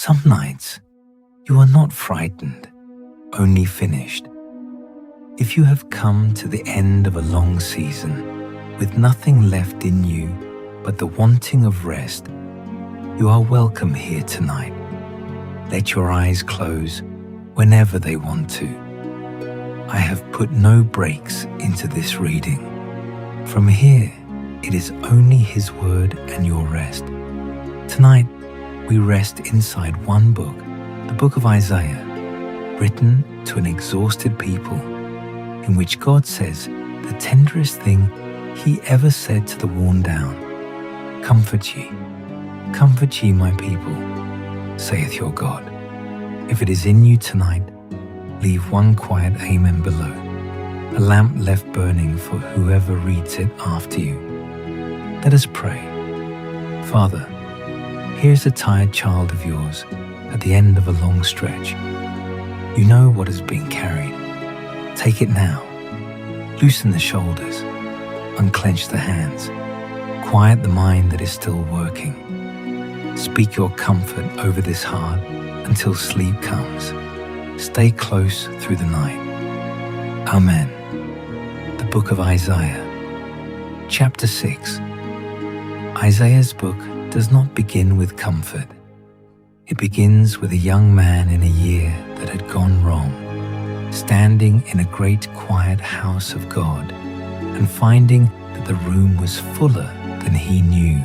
Some nights you are not frightened, only finished. If you have come to the end of a long season with nothing left in you but the wanting of rest, you are welcome here tonight. Let your eyes close whenever they want to. I have put no breaks into this reading. From here, it is only His Word and your rest. Tonight, we rest inside one book, the book of Isaiah, written to an exhausted people, in which God says the tenderest thing He ever said to the worn down: comfort ye my people, saith your God. If it is in you tonight, leave one quiet amen below, a lamp left burning for whoever reads it after you. Let us pray. Father, here's a tired child of yours at the end of a long stretch. You know what has been carried. Take it now. Loosen the shoulders. Unclench the hands. Quiet the mind that is still working. Speak your comfort over this heart until sleep comes. Stay close through the night. Amen. The Book of Isaiah, Chapter 6. Isaiah's book does not begin with comfort. It begins with a young man in a year that had gone wrong, standing in a great quiet house of God and finding that the room was fuller than he knew.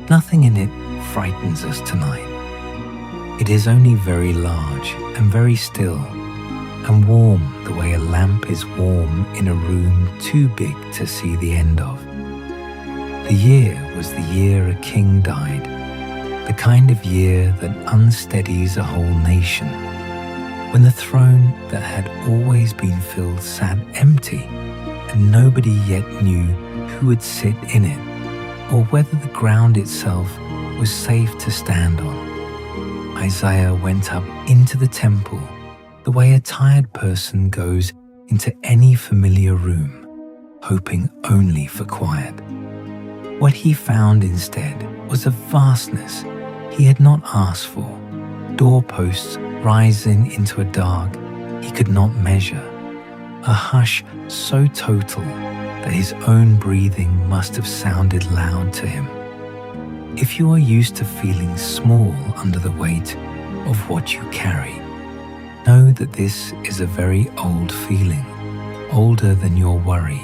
Nothing in it frightens us tonight. It is only very large and very still and warm the way a lamp is warm in a room too big to see the end of. The year was the year a king died, the kind of year that unsteadies a whole nation, when the throne that had always been filled sat empty and nobody yet knew who would sit in it or whether the ground itself was safe to stand on. Isaiah went up into the temple the way a tired person goes into any familiar room, hoping only for quiet. What he found instead was a vastness he had not asked for, doorposts rising into a dark he could not measure, a hush so total that his own breathing must have sounded loud to him. If you are used to feeling small under the weight of what you carry, know that this is a very old feeling, older than your worry,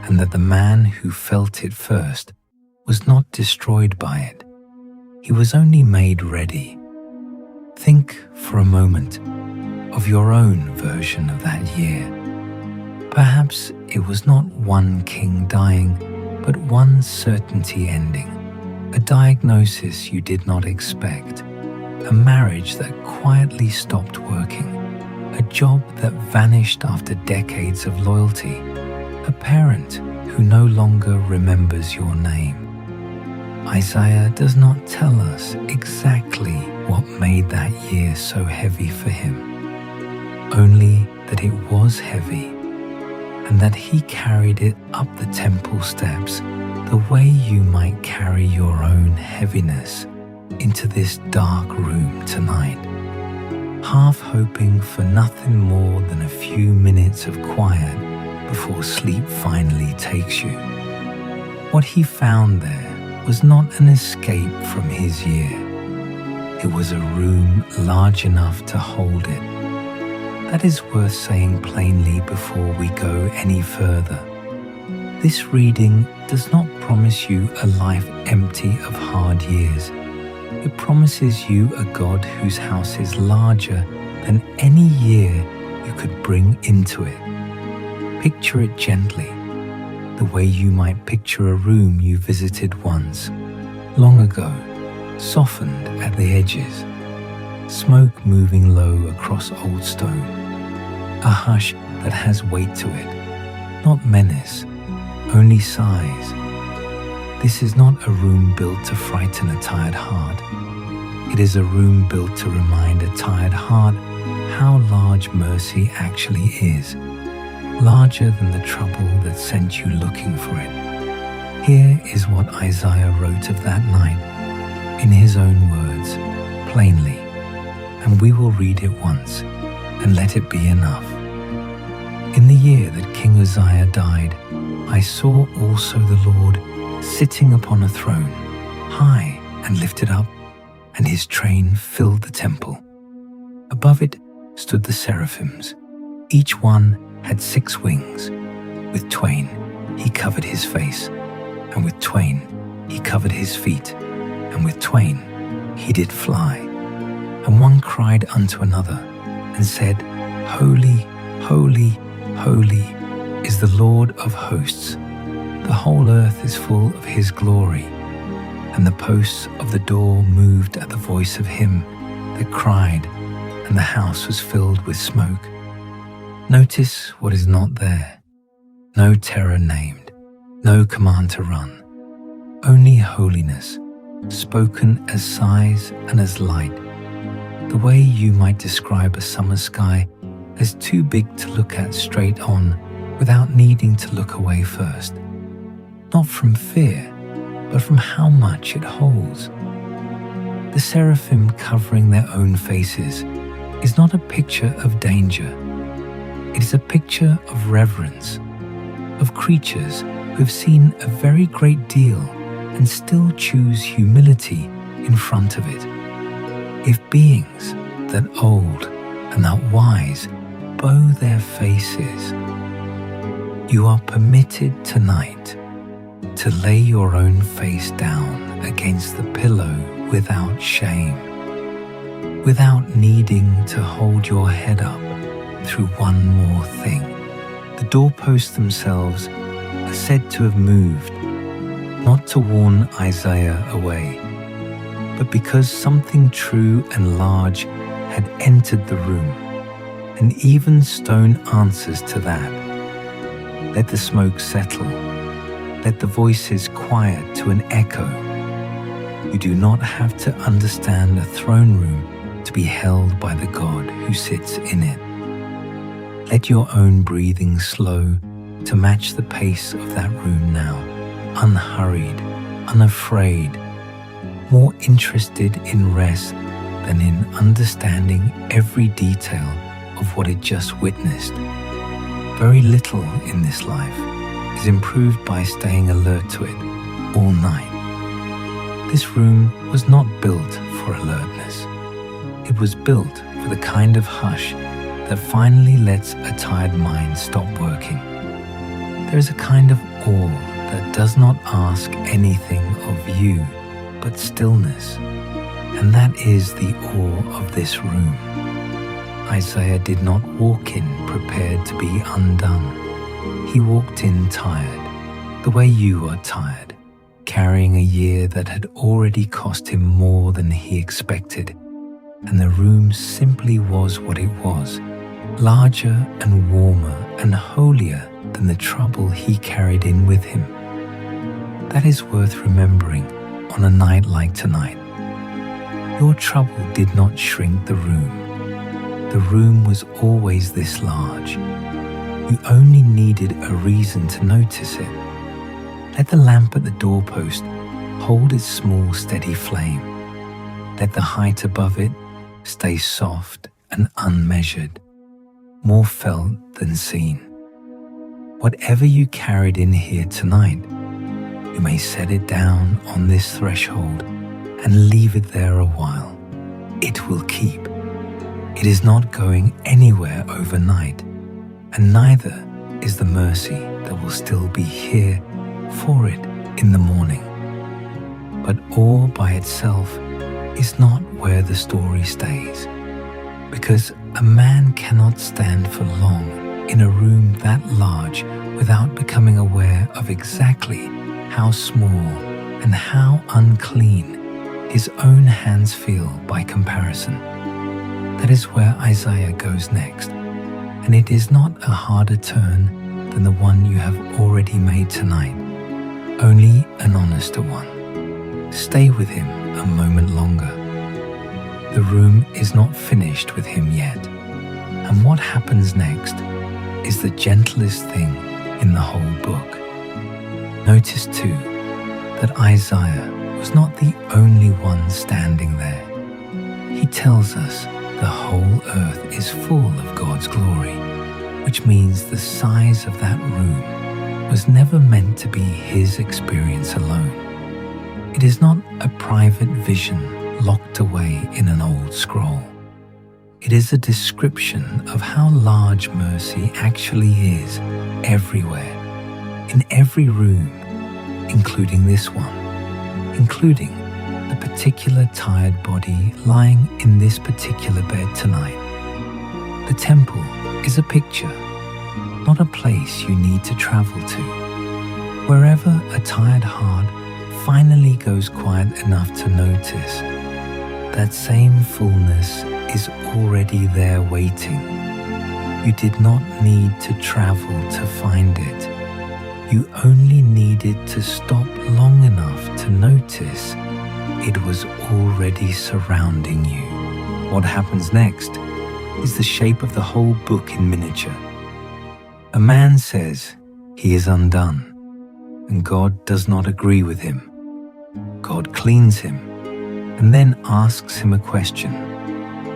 and that the man who felt it first was not destroyed by it. He was only made ready. Think for a moment of your own version of that year. Perhaps it was not one king dying, but one certainty ending, a diagnosis you did not expect, a marriage that quietly stopped working, a job that vanished after decades of loyalty, a parent who no longer remembers your name. Isaiah does not tell us exactly what made that year so heavy for him, only that it was heavy, and that he carried it up the temple steps the way you might carry your own heaviness into this dark room tonight, half hoping for nothing more than a few minutes of quiet before sleep finally takes you. What he found there was not an escape from his year. It was a room large enough to hold it. That is worth saying plainly before we go any further. This reading does not promise you a life empty of hard years. It promises you a God whose house is larger than any year you could bring into it. Picture it gently, the way you might picture a room you visited once, long ago, softened at the edges, smoke moving low across old stone, a hush that has weight to it, not menace, only sighs. This is not a room built to frighten a tired heart. It is a room built to remind a tired heart how large mercy actually is, larger than the trouble that sent you looking for it. Here is what Isaiah wrote of that night, in his own words, plainly, and we will read it once and let it be enough. In the year that King Uzziah died, I saw also the Lord sitting upon a throne, high and lifted up, and his train filled the temple. Above it stood the seraphims. Each one had 6 wings. With twain he covered his face, and with twain he covered his feet, and with twain he did fly. And one cried unto another, and said, Holy, holy, holy is the Lord of hosts. The whole earth is full of his glory. And the posts of the door moved at the voice of him that cried, and the house was filled with smoke. Notice what is not there. No terror named, no command to run. Only holiness, spoken as sighs and as light. The way you might describe a summer sky as too big to look at straight on without needing to look away first. Not from fear, but from how much it holds. The seraphim covering their own faces is not a picture of danger. It is a picture of reverence, of creatures who have seen a very great deal and still choose humility in front of it. If beings that old and that wise bow their faces, you are permitted tonight to lay your own face down against the pillow without shame, without needing to hold your head up through one more thing. The doorposts themselves are said to have moved, not to warn Isaiah away, but because something true and large had entered the room, and even stone answers to that. Let the smoke settle. Let the voices quiet to an echo. You do not have to understand a throne room to be held by the God who sits in it. Let your own breathing slow to match the pace of that room now, unhurried, unafraid, more interested in rest than in understanding every detail of what it just witnessed. Very little in this life is improved by staying alert to it all night. This room was not built for alertness. It was built for the kind of hush that finally lets a tired mind stop working. There is a kind of awe that does not ask anything of you but stillness, and that is the awe of this room. Isaiah did not walk in prepared to be undone. He walked in tired, the way you are tired, carrying a year that had already cost him more than he expected, and the room simply was what it was, larger and warmer and holier than the trouble he carried in with him. That is worth remembering on a night like tonight. Your trouble did not shrink the room. The room was always this large. You only needed a reason to notice it. Let the lamp at the doorpost hold its small, steady flame. Let the height above it stay soft and unmeasured, more felt than seen. Whatever you carried in here tonight, you may set it down on this threshold and leave it there a while. It will keep. It is not going anywhere overnight, and neither is the mercy that will still be here for it in the morning. But awe by itself is not where the story stays, because a man cannot stand for long in a room that large without becoming aware of exactly how small and how unclean his own hands feel by comparison. That is where Isaiah goes next, and it is not a harder turn than the one you have already made tonight, only an honester one. Stay with him a moment longer. The room is not finished with him yet, and what happens next is the gentlest thing in the whole book. Notice too that Isaiah was not the only one standing there. tells us the whole earth is full of God's glory, which means the size of that room was never meant to be his experience alone. It is not a private vision locked away in an old scroll. It is a description of how large mercy actually is everywhere, in every room, including this one, including the particular tired body lying in this particular bed tonight. The temple is a picture, not a place you need to travel to. Wherever a tired heart finally goes quiet enough to notice, that same fullness is already there waiting. You did not need to travel to find it. You only needed to stop long enough to notice it was already surrounding you. What happens next is the shape of the whole book in miniature. A man says he is undone, and God does not agree with him. God cleans him, and then asks him a question,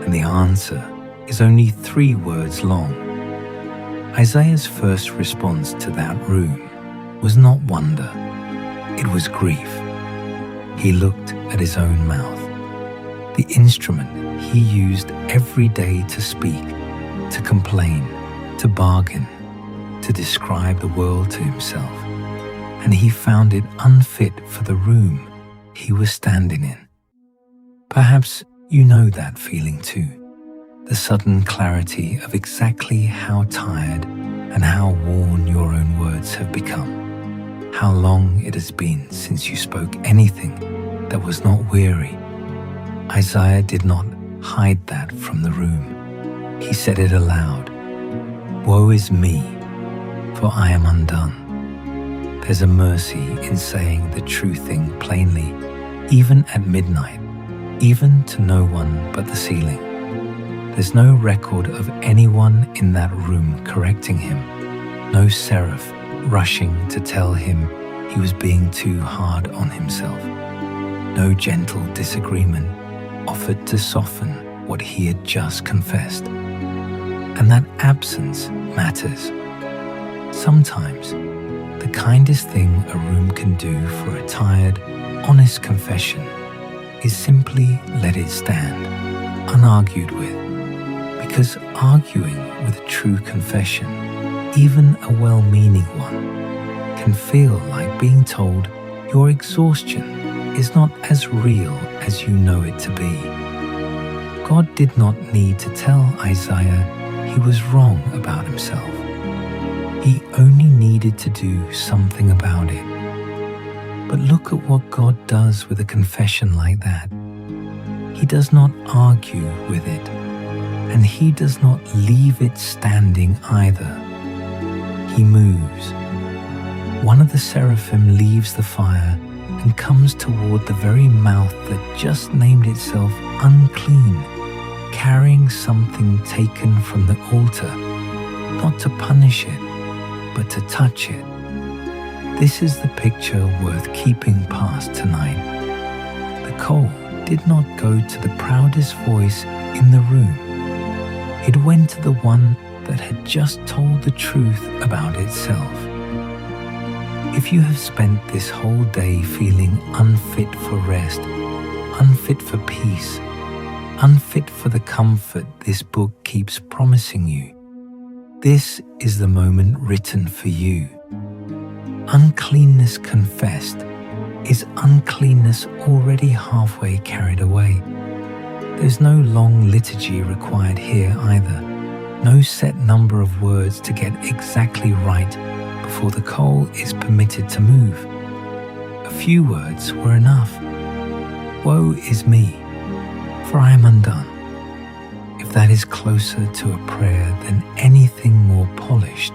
and the answer is only 3 words long. Isaiah's first response to that room was not wonder, it was grief. He looked at his own mouth, the instrument he used every day to speak, to complain, to bargain, to describe the world to himself, and he found it unfit for the room he was standing in. Perhaps you know that feeling too, the sudden clarity of exactly how tired and how worn your own words have become. How long it has been since you spoke anything that was not weary. Isaiah did not hide that from the room. He said it aloud. Woe is me, for I am undone. There's a mercy in saying the true thing plainly, even at midnight, even to no one but the ceiling. There's no record of anyone in that room correcting him, no seraph rushing to tell him he was being too hard on himself, no gentle disagreement offered to soften what he had just confessed. And that absence matters. Sometimes the kindest thing a room can do for a tired, honest confession is simply let it stand, unargued with, because arguing with a true confession, even a well-meaning one, can feel like being told your exhaustion is not as real as you know it to be. God did not need to tell Isaiah he was wrong about himself. He only needed to do something about it. But look at what God does with a confession like that. He does not argue with it, and he does not leave it standing either. He moves. One of the seraphim leaves the fire and comes toward the very mouth that just named itself unclean, carrying something taken from the altar, not to punish it, but to touch it. This is the picture worth keeping past tonight. The coal did not go to the proudest voice in the room. It went to the one that had just told the truth about itself. If you have spent this whole day feeling unfit for rest, unfit for peace, unfit for the comfort this book keeps promising you, this is the moment written for you. Uncleanness confessed is uncleanness already halfway carried away. There's no long liturgy required here either, no set number of words to get exactly right before the coal is permitted to move. A few words were enough. Woe is me, for I am undone. If that is closer to a prayer than anything more polished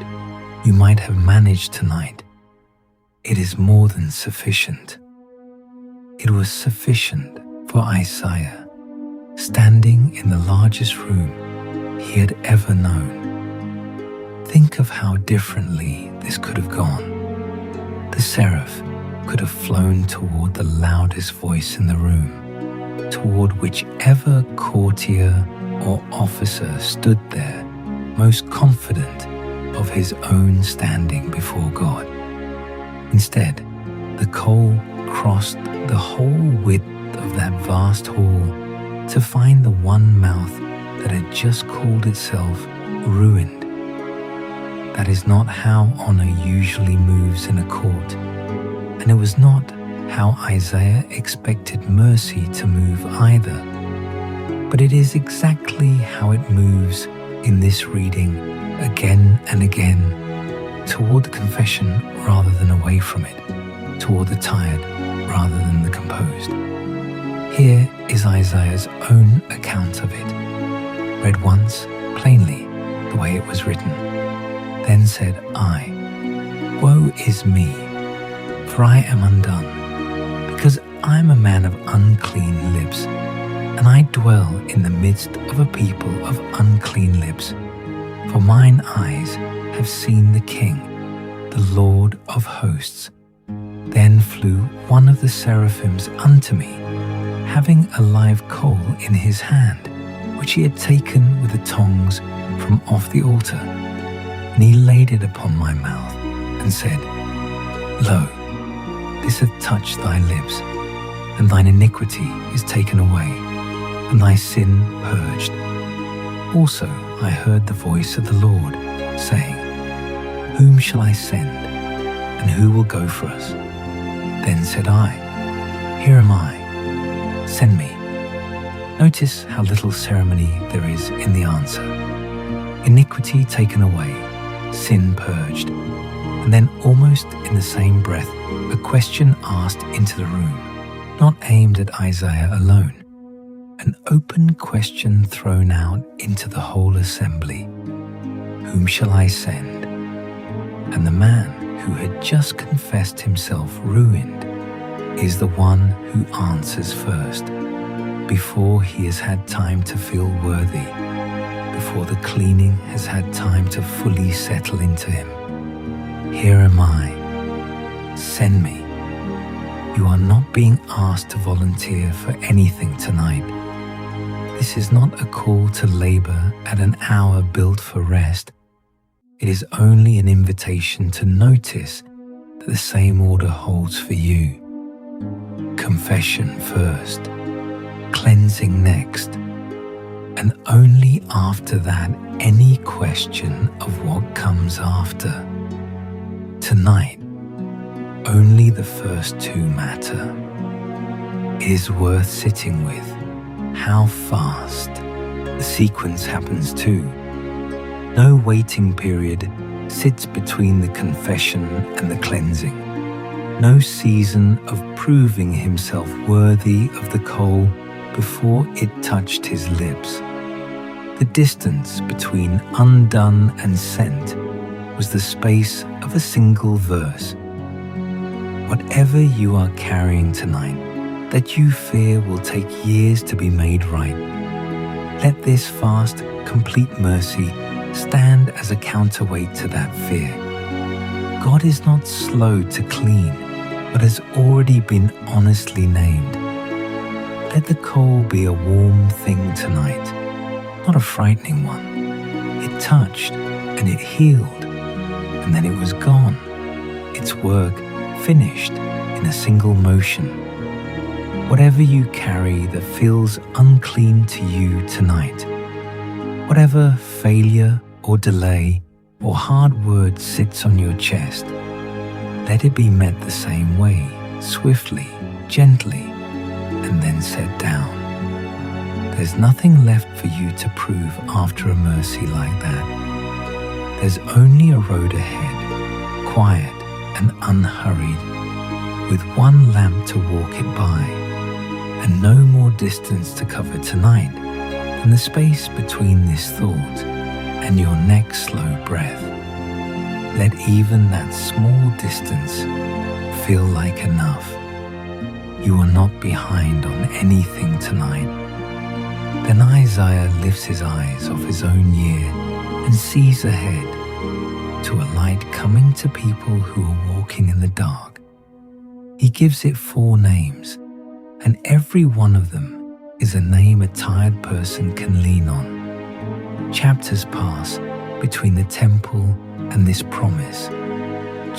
you might have managed tonight, it is more than sufficient. It was sufficient for Isaiah, standing in the largest room he had ever known. Think of how differently this could have gone. The seraph could have flown toward the loudest voice in the room, toward whichever courtier or officer stood there, most confident of his own standing before God. Instead, the coal crossed the whole width of that vast hall to find the one mouth that had just called itself ruined. That is not how honor usually moves in a court, and it was not how Isaiah expected mercy to move either. But it is exactly how it moves in this reading again and again, toward the confession rather than away from it, toward the tired rather than the composed. Here is Isaiah's own account of it, read once, plainly, the way it was written. Then said I, Woe is me, for I am undone, because I am a man of unclean lips, and I dwell in the midst of a people of unclean lips. For mine eyes have seen the King, the Lord of hosts. Then flew one of the seraphims unto me, having a live coal in his hand, which he had taken with the tongs from off the altar. And he laid it upon my mouth, and said, Lo, this hath touched thy lips, and thine iniquity is taken away, and thy sin purged. Also I heard the voice of the Lord, saying, Whom shall I send, and who will go for us? Then said I, Here am I, send me. Notice how little ceremony there is in the answer. Iniquity taken away, sin purged, and then almost in the same breath, a question asked into the room, not aimed at Isaiah alone. An open question thrown out into the whole assembly. Whom shall I send? And the man who had just confessed himself ruined is the one who answers first, before he has had time to feel worthy, before the cleaning has had time to fully settle into him. Here am I, send me. You are not being asked to volunteer for anything tonight. This is not a call to labor at an hour built for rest. It is only an invitation to notice that the same order holds for you. Confession first, cleansing next, and only after that any question of what comes after. Tonight, only the first two matter. It is worth sitting with. How fast the sequence happens too. No waiting period sits between the confession and the cleansing. No season of proving himself worthy of the coal before it touched his lips. The distance between undone and sent was the space of a single verse. Whatever you are carrying tonight that you fear will take years to be made right, let this fast, complete mercy stand as a counterweight to that fear. God is not slow to clean, but has already been honestly named. Let the coal be a warm thing tonight, not a frightening one. It touched and it healed, and then it was gone, its work finished in a single motion. Whatever you carry that feels unclean to you tonight, whatever failure or delay or hard word sits on your chest, let it be met the same way, swiftly, gently, and then set down. There's nothing left for you to prove after a mercy like that. There's only a road ahead, quiet and unhurried, with one lamp to walk it by, and no more distance to cover tonight than the space between this thought and your next slow breath. Let even that small distance feel like enough. You are not behind on anything tonight. Then Isaiah lifts his eyes off his own year and sees ahead to a light coming to people who are walking in the dark. He gives it 4 names, and every one of them is a name a tired person can lean on. Chapters pass between the temple and this promise.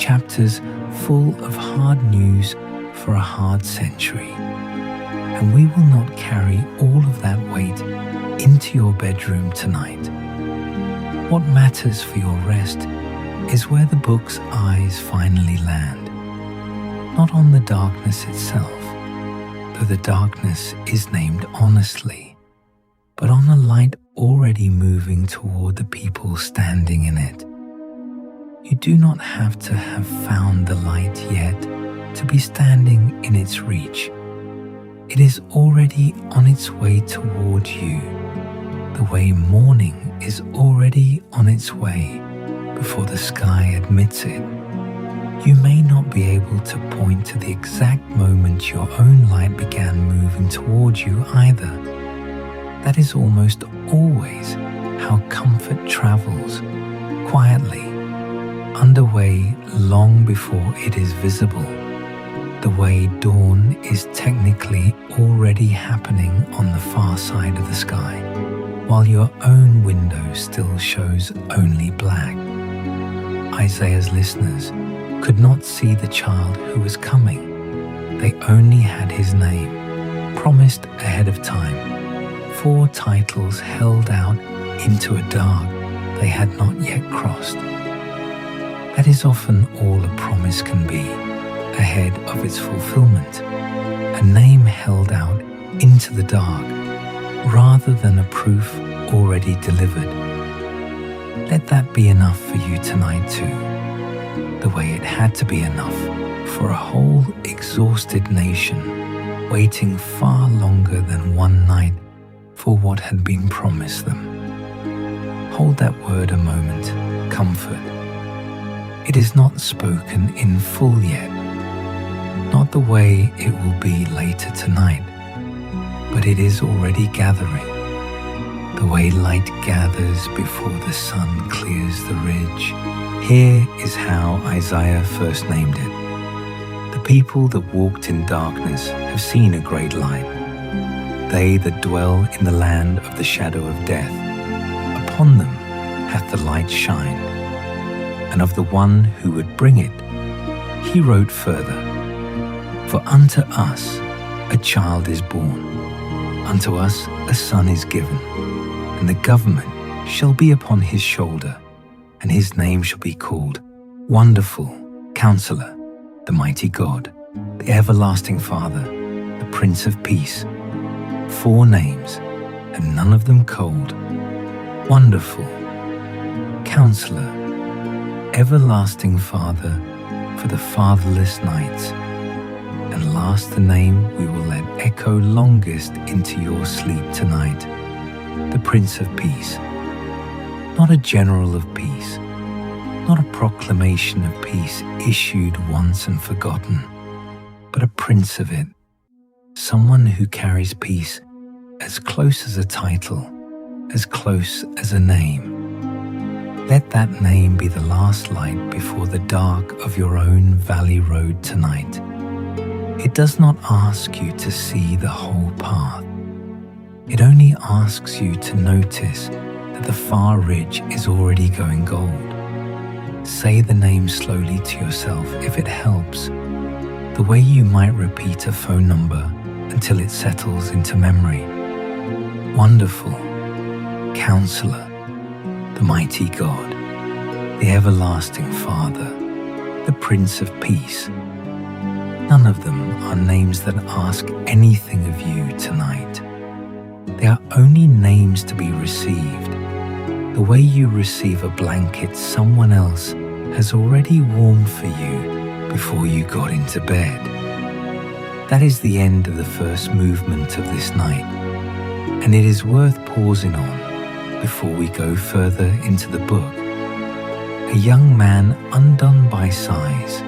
Chapters full of hard news for a hard century. And we will not carry all of that weight into your bedroom tonight. What matters for your rest is where the book's eyes finally land. Not on the darkness itself, though the darkness is named honestly, but on a light already moving toward the people standing in it. You do not have to have found the light yet to be standing in its reach. It is already on its way toward you, the way morning is already on its way before the sky admits it. You may not be able to point to the exact moment your own light began moving towards you either. That is almost always how comfort travels, quietly, underway long before it is visible. The way dawn is technically already happening on the far side of the sky, while your own window still shows only black. Isaiah's listeners could not see the child who was coming. They only had his name, promised ahead of time, 4 titles held out into a dark they had not yet crossed. That is often all a promise can be, ahead of its fulfillment, a name held out into the dark, rather than a proof already delivered. Let that be enough for you tonight too, the way it had to be enough for a whole exhausted nation, waiting far longer than one night for what had been promised them. Hold that word a moment, comfort. It is not spoken in full yet, not the way it will be later tonight, but it is already gathering, the way light gathers before the sun clears the ridge. Here is how Isaiah first named it. The people that walked in darkness have seen a great light. They that dwell in the land of the shadow of death, upon them hath the light shined. And of the one who would bring it, he wrote further, For unto us a child is born, unto us a son is given, and the government shall be upon his shoulder, and his name shall be called Wonderful, Counselor, the Mighty God, the Everlasting Father, the Prince of Peace. 4 names, and none of them cold. Wonderful, Counselor, Everlasting Father for the fatherless nights. And last, the name we will let echo longest into your sleep tonight, the Prince of Peace. Not a general of peace, not a proclamation of peace issued once and forgotten, but a prince of it, someone who carries peace as close as a title, as close as a name. Let that name be the last light before the dark of your own valley road tonight. It does not ask you to see the whole path. It only asks you to notice that the far ridge is already going gold. Say the name slowly to yourself if it helps, the way you might repeat a phone number until it settles into memory. Wonderful, Counselor, the Mighty God, the Everlasting Father, the Prince of Peace. None of them are names that ask anything of you tonight. They are only names to be received, the way you receive a blanket someone else has already warmed for you before you got into bed. That is the end of the first movement of this night, and it is worth pausing on before we go further into the book. A young man undone by sighs,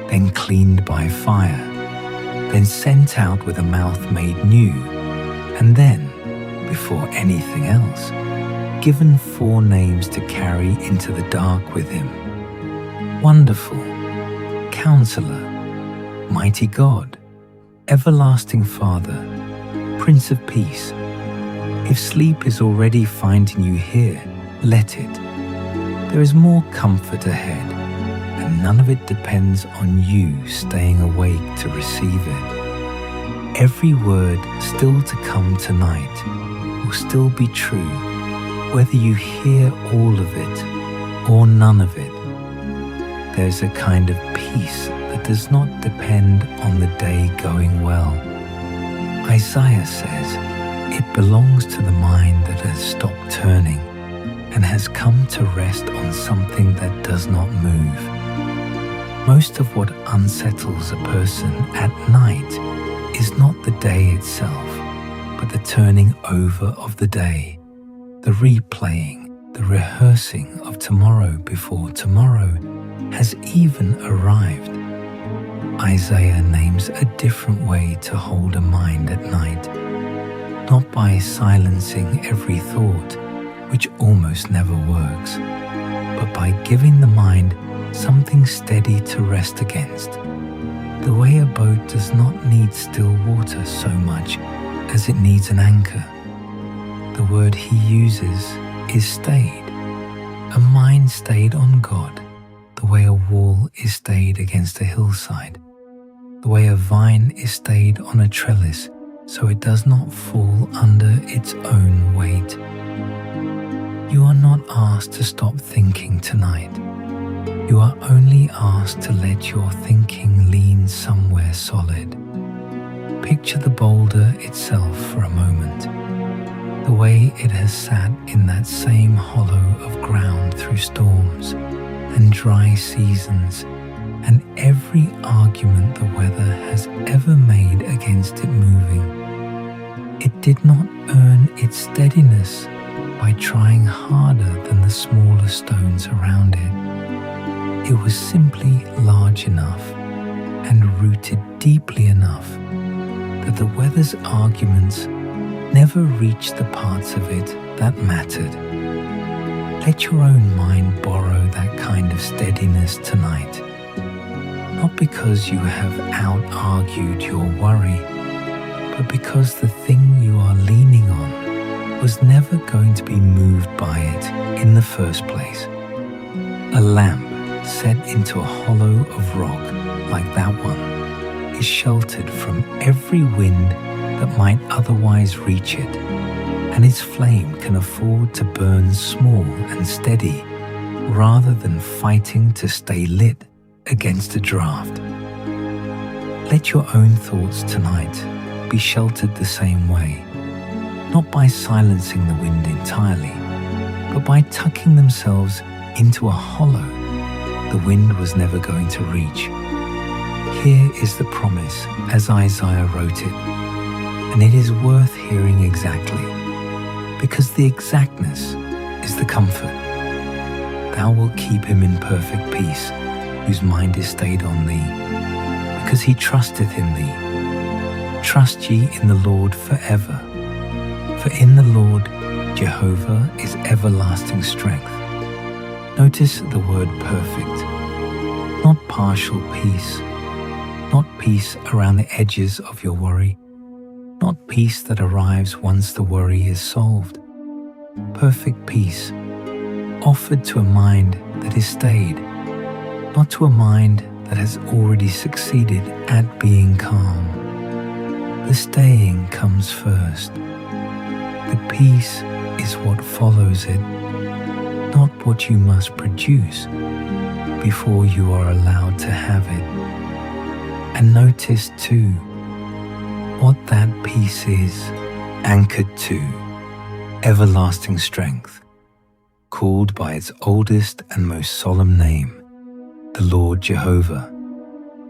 then cleaned by fire, then sent out with a mouth made new, and then, before anything else, given 4 names to carry into the dark with him. Wonderful, Counselor, Mighty God, Everlasting Father, Prince of Peace, if sleep is already finding you here, let it. There is more comfort ahead, and none of it depends on you staying awake to receive it. Every word still to come tonight will still be true, whether you hear all of it or none of it. There's a kind of peace that does not depend on the day going well. Isaiah says it belongs to the mind that has stopped turning and has come to rest on something that does not move. Most of what unsettles a person at night is not the day itself, but the turning over of the day, the replaying, the rehearsing of tomorrow before tomorrow has even arrived. Isaiah names a different way to hold a mind at night, not by silencing every thought, which almost never works, but by giving the mind something steady to rest against. The way a boat does not need still water so much as it needs an anchor. The word he uses is stayed. A mind stayed on God, the way a wall is stayed against a hillside, the way a vine is stayed on a trellis so it does not fall under its own weight. You are not asked to stop thinking tonight. You are only asked to let your thinking lean somewhere solid. Picture the boulder itself for a moment, the way it has sat in that same hollow of ground through storms and dry seasons and every argument the weather has ever made against it moving. It did not earn its steadiness by trying harder than the smaller stones around it. It was simply large enough and rooted deeply enough that the weather's arguments never reached the parts of it that mattered. Let your own mind borrow that kind of steadiness tonight, not because you have out-argued your worry, but because the thing you are leaning on was never going to be moved by it in the first place. A lamp set into a hollow of rock like that one is sheltered from every wind that might otherwise reach it, and its flame can afford to burn small and steady rather than fighting to stay lit against a draft. Let your own thoughts tonight be sheltered the same way, not by silencing the wind entirely, but by tucking themselves into a hollow the wind was never going to reach. Here is the promise as Isaiah wrote it, and it is worth hearing exactly, because the exactness is the comfort. Thou wilt keep him in perfect peace, whose mind is stayed on thee, because he trusteth in thee. Trust ye in the Lord forever, for in the Lord Jehovah is everlasting strength. Notice the word perfect, not partial peace, not peace around the edges of your worry, not peace that arrives once the worry is solved. Perfect peace, offered to a mind that is stayed, not to a mind that has already succeeded at being calm. The staying comes first. The peace is what follows it, not what you must produce before you are allowed to have it. And notice too what that peace is anchored to: everlasting strength, called by its oldest and most solemn name, the Lord Jehovah,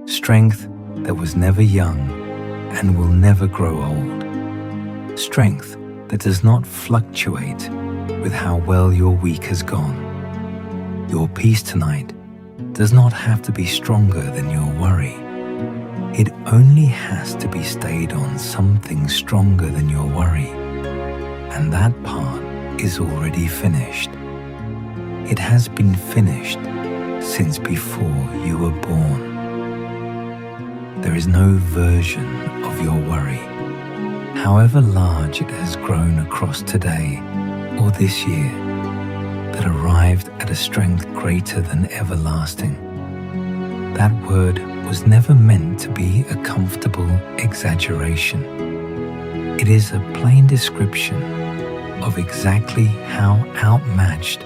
strength that was never young and will never grow old, strength that does not fluctuate with how well your week has gone. Your peace tonight does not have to be stronger than your worry. It only has to be stayed on something stronger than your worry, and that part is already finished. It has been finished since before you were born. There is no version of your worry, however large it has grown across today or this year, that arrived at a strength greater than everlasting. That word was never meant to be a comfortable exaggeration. It is a plain description of exactly how outmatched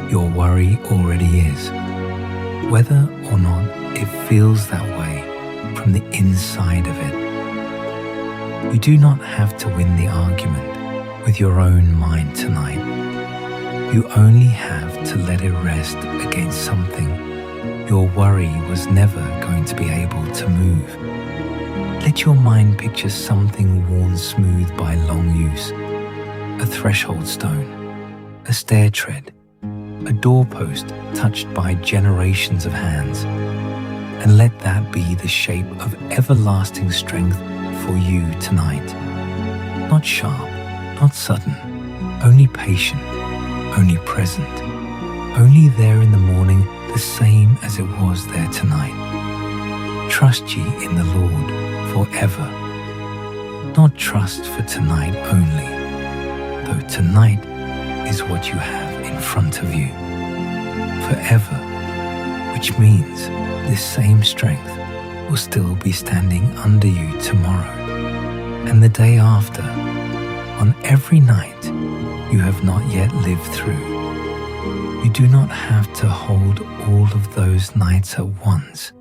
your worry already is, whether or not it feels that way from the inside of it. You do not have to win the argument with your own mind tonight. You only have to let it rest against something your worry was never going to be able to move. Let your mind picture something worn smooth by long use, a threshold stone, a stair tread, a doorpost touched by generations of hands, and let that be the shape of everlasting strength for you tonight. Not sharp, not sudden, only patient, only present, only there in the morning, the same as it was there tonight. Trust ye in the Lord forever. Not trust for tonight only, though tonight is what you have in front of you. Forever, which means this same strength will still be standing under you tomorrow and the day after, on every night you have not yet lived through. You do not have to hold all of those nights at once.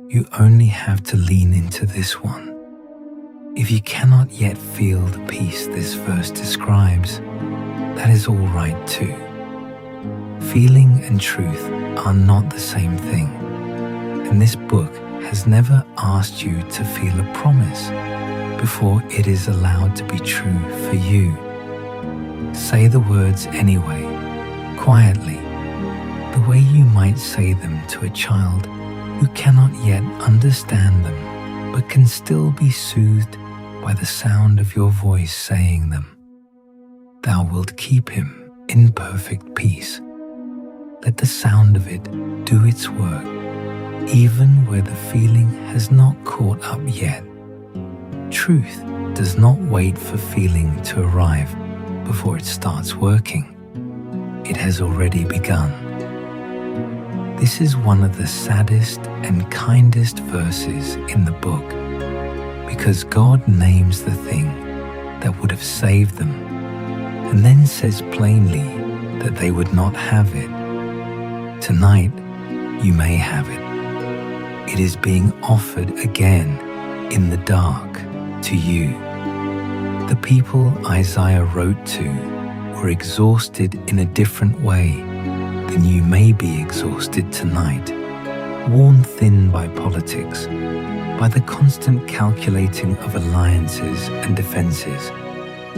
You only have to lean into this one. If you cannot yet feel the peace this verse describes, that is all right too. Feeling and truth are not the same thing, and this book has never asked you to feel a promise before it is allowed to be true for you. Say the words anyway, quietly, the way you might say them to a child who cannot yet understand them, but can still be soothed by the sound of your voice saying them. Thou wilt keep him in perfect peace. Let the sound of it do its work, even where the feeling has not caught up yet. Truth does not wait for feeling to arrive before it starts working. It has already begun. This is one of the saddest and kindest verses in the book, because God names the thing that would have saved them and then says plainly that they would not have it. Tonight, you may have it. It is being offered again in the dark to you. The people Isaiah wrote to were exhausted in a different way than you may be exhausted tonight, worn thin by politics, by the constant calculating of alliances and defenses,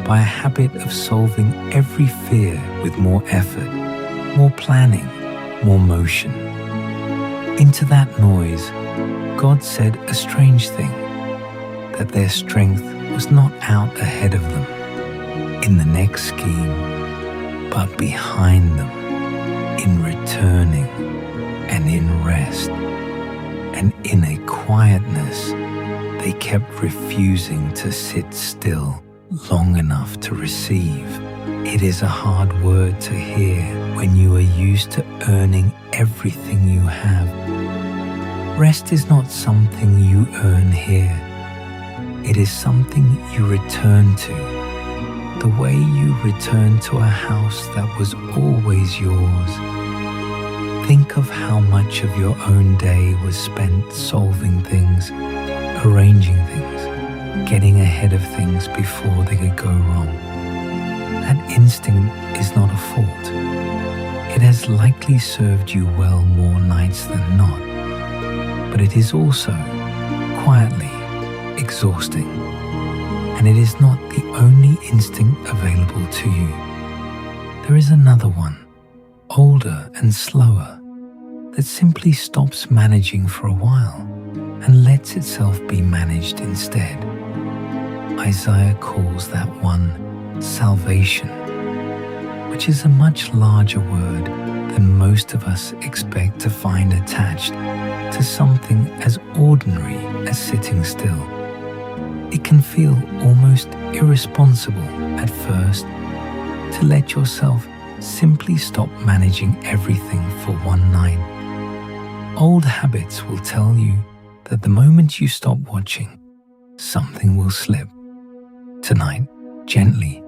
by a habit of solving every fear with more effort, more planning, more motion. Into that noise, God said a strange thing, that their strength was not out ahead of them, in the next scheme, but behind them, in returning and in rest, and in a quietness they kept refusing to sit still long enough to receive. It is a hard word to hear when you are used to earning everything you have. Rest is not something you earn here. It is something you return to, the way you return to a house that was always yours. Think of how much of your own day was spent solving things, arranging things, getting ahead of things before they could go wrong. That instinct is not a fault. It has likely served you well more nights than not, but it is also, quietly, exhausting, and it is not the only instinct available to you. There is another one, older and slower, that simply stops managing for a while and lets itself be managed instead. Isaiah calls that one salvation, which is a much larger word than most of us expect to find attached to something as ordinary as sitting still. It can feel almost irresponsible at first to let yourself simply stop managing everything for one night. Old habits will tell you that the moment you stop watching, something will slip. Tonight, gently,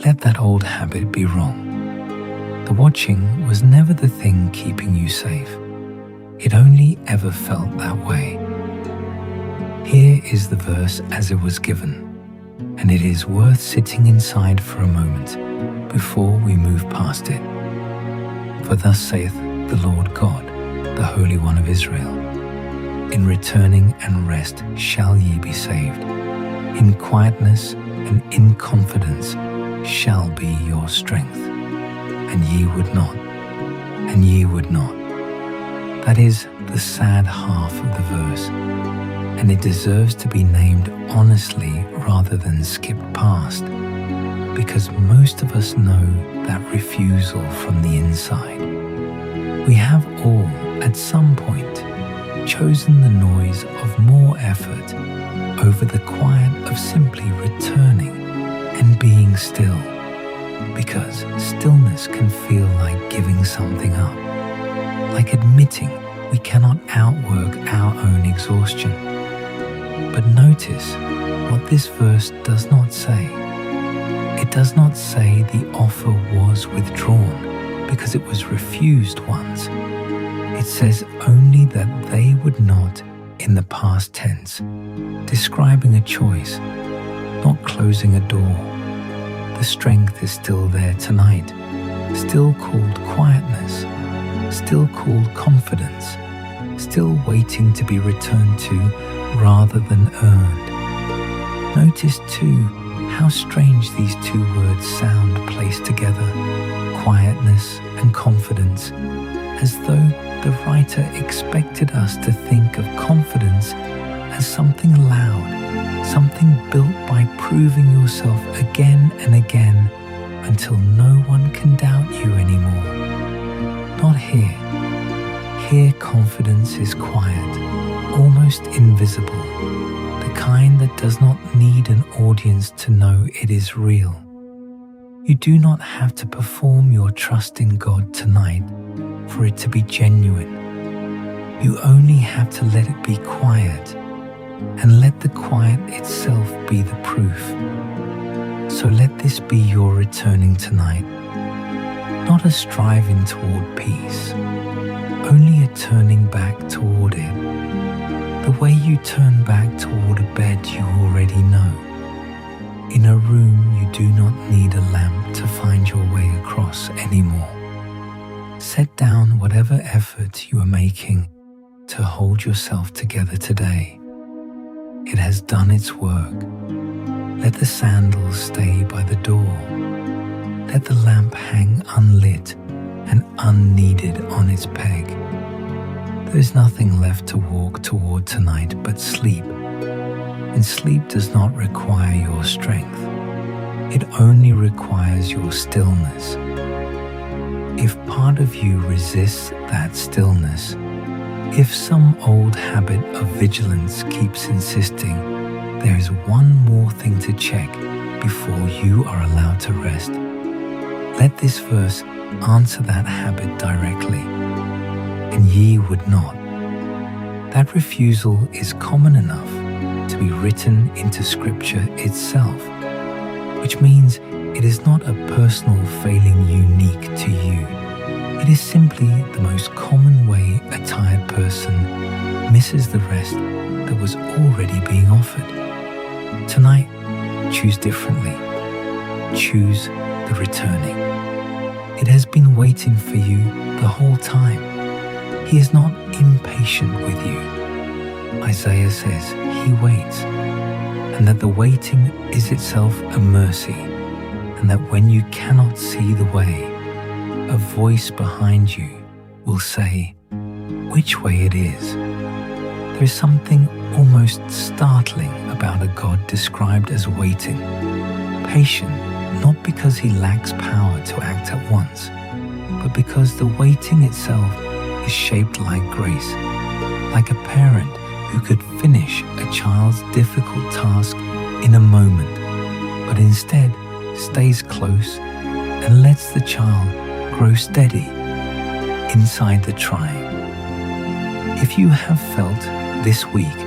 let that old habit be wrong. The watching was never the thing keeping you safe. It only ever felt that way. Here is the verse as it was given, and it is worth sitting inside for a moment before we move past it. For thus saith the Lord God, the Holy One of Israel, in returning and rest shall ye be saved. In quietness and in confidence shall be your strength. And ye would not, and ye would not. That is the sad half of the verse, and it deserves to be named honestly rather than skipped past, because most of us know that refusal from the inside. We have all, at some point, chosen the noise of more effort over the quiet of simply returning and being still, because stillness can feel like giving something up, like admitting we cannot outwork our own exhaustion. But notice what this verse does not say. It does not say the offer was withdrawn because it was refused once. It says only that they would not in the past tense, describing a choice, not closing a door. The strength is still there tonight, still called quietness, still called confidence, still waiting to be returned to rather than earned. Notice too how strange these two words sound placed together, quietness and confidence, as though the writer expected us to think of confidence as something loud, something built by proving yourself again and again until no one can doubt you anymore. Not here. Here confidence is quiet, almost invisible, the kind that does not need an audience to know it is real. You do not have to perform your trust in God tonight for it to be genuine. You only have to let it be quiet, and let the quiet itself be the proof. So let this be your returning tonight, not a striving toward peace, only a turning back toward it, the way you turn back toward a bed you already know. In a room you do not need a lamp to find your way across anymore. Set down whatever effort you are making to hold yourself together today. It has done its work. Let the sandals stay by the door. Let the lamp hang unlit and unneeded on its peg. There is nothing left to walk toward tonight but sleep. And sleep does not require your strength. It only requires your stillness. If part of you resists that stillness, if some old habit of vigilance keeps insisting, there is one more thing to check before you are allowed to rest. Let this verse answer that habit directly. And ye would not. That refusal is common enough to be written into Scripture itself, which means it is not a personal failing unique to you. It is simply the most common way a tired person misses the rest that was already being offered. Tonight, choose differently. Choose the returning. It has been waiting for you the whole time. He is not impatient with you. Isaiah says he waits, and that the waiting is itself a mercy, and that when you cannot see the way, a voice behind you will say which way it is. There is something almost startling about a God described as waiting, patient, not because he lacks power to act at once, but because the waiting itself is shaped like grace, like a parent who could finish a child's difficult task in a moment, but instead stays close and lets the child grow steady inside the trying. If you have felt this week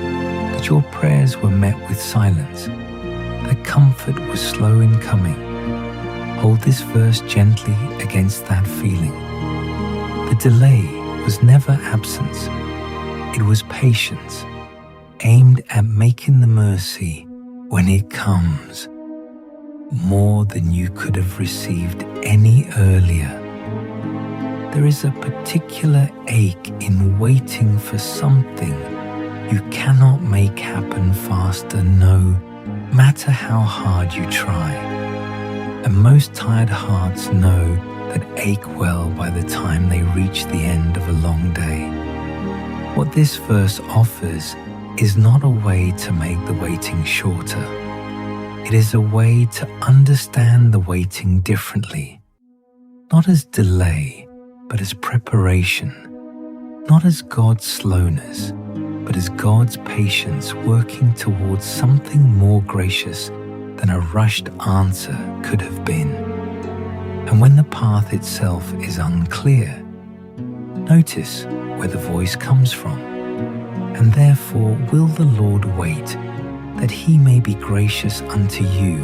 that your prayers were met with silence, that comfort was slow in coming, hold this verse gently against that feeling. The delay was never absence, it was patience, aimed at making the mercy, when it comes, more than you could have received any earlier. There is a particular ache in waiting for something you cannot make happen faster, no matter how hard you try. And most tired hearts know that ache well by the time they reach the end of a long day. What this verse offers is not a way to make the waiting shorter. It is a way to understand the waiting differently, not as delay, but as preparation, not as God's slowness, but as God's patience working towards something more gracious than a rushed answer could have been. And when the path itself is unclear, notice where the voice comes from, and therefore will the Lord wait, that he may be gracious unto you,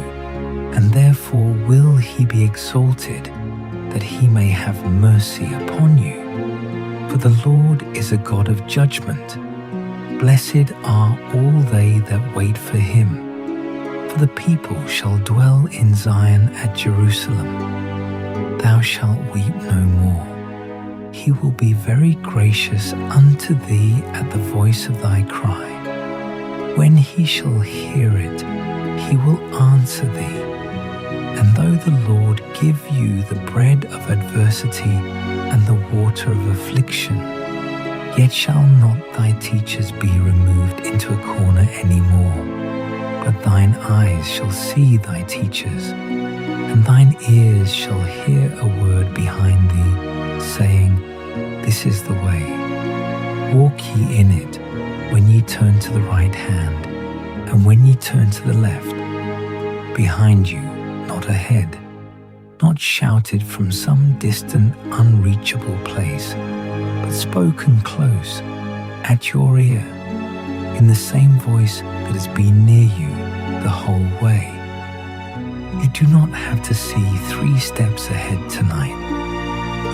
and therefore will he be exalted, that he may have mercy upon you. For the Lord is a God of judgment. Blessed are all they that wait for him. For the people shall dwell in Zion at Jerusalem. Thou shalt weep no more. He will be very gracious unto thee at the voice of thy cry. When he shall hear it, he will answer thee. And though the Lord give you the bread of adversity and the water of affliction, yet shall not thy teachers be removed into a corner any more, but thine eyes shall see thy teachers, and thine ears shall hear a word behind thee, saying, This is the way. Walk ye in it, when ye turn to the right hand, and when ye turn to the left, behind you, not ahead, not shouted from some distant, unreachable place, but spoken close, at your ear, in the same voice that has been near you the whole way. You do not have to see 3 steps ahead tonight.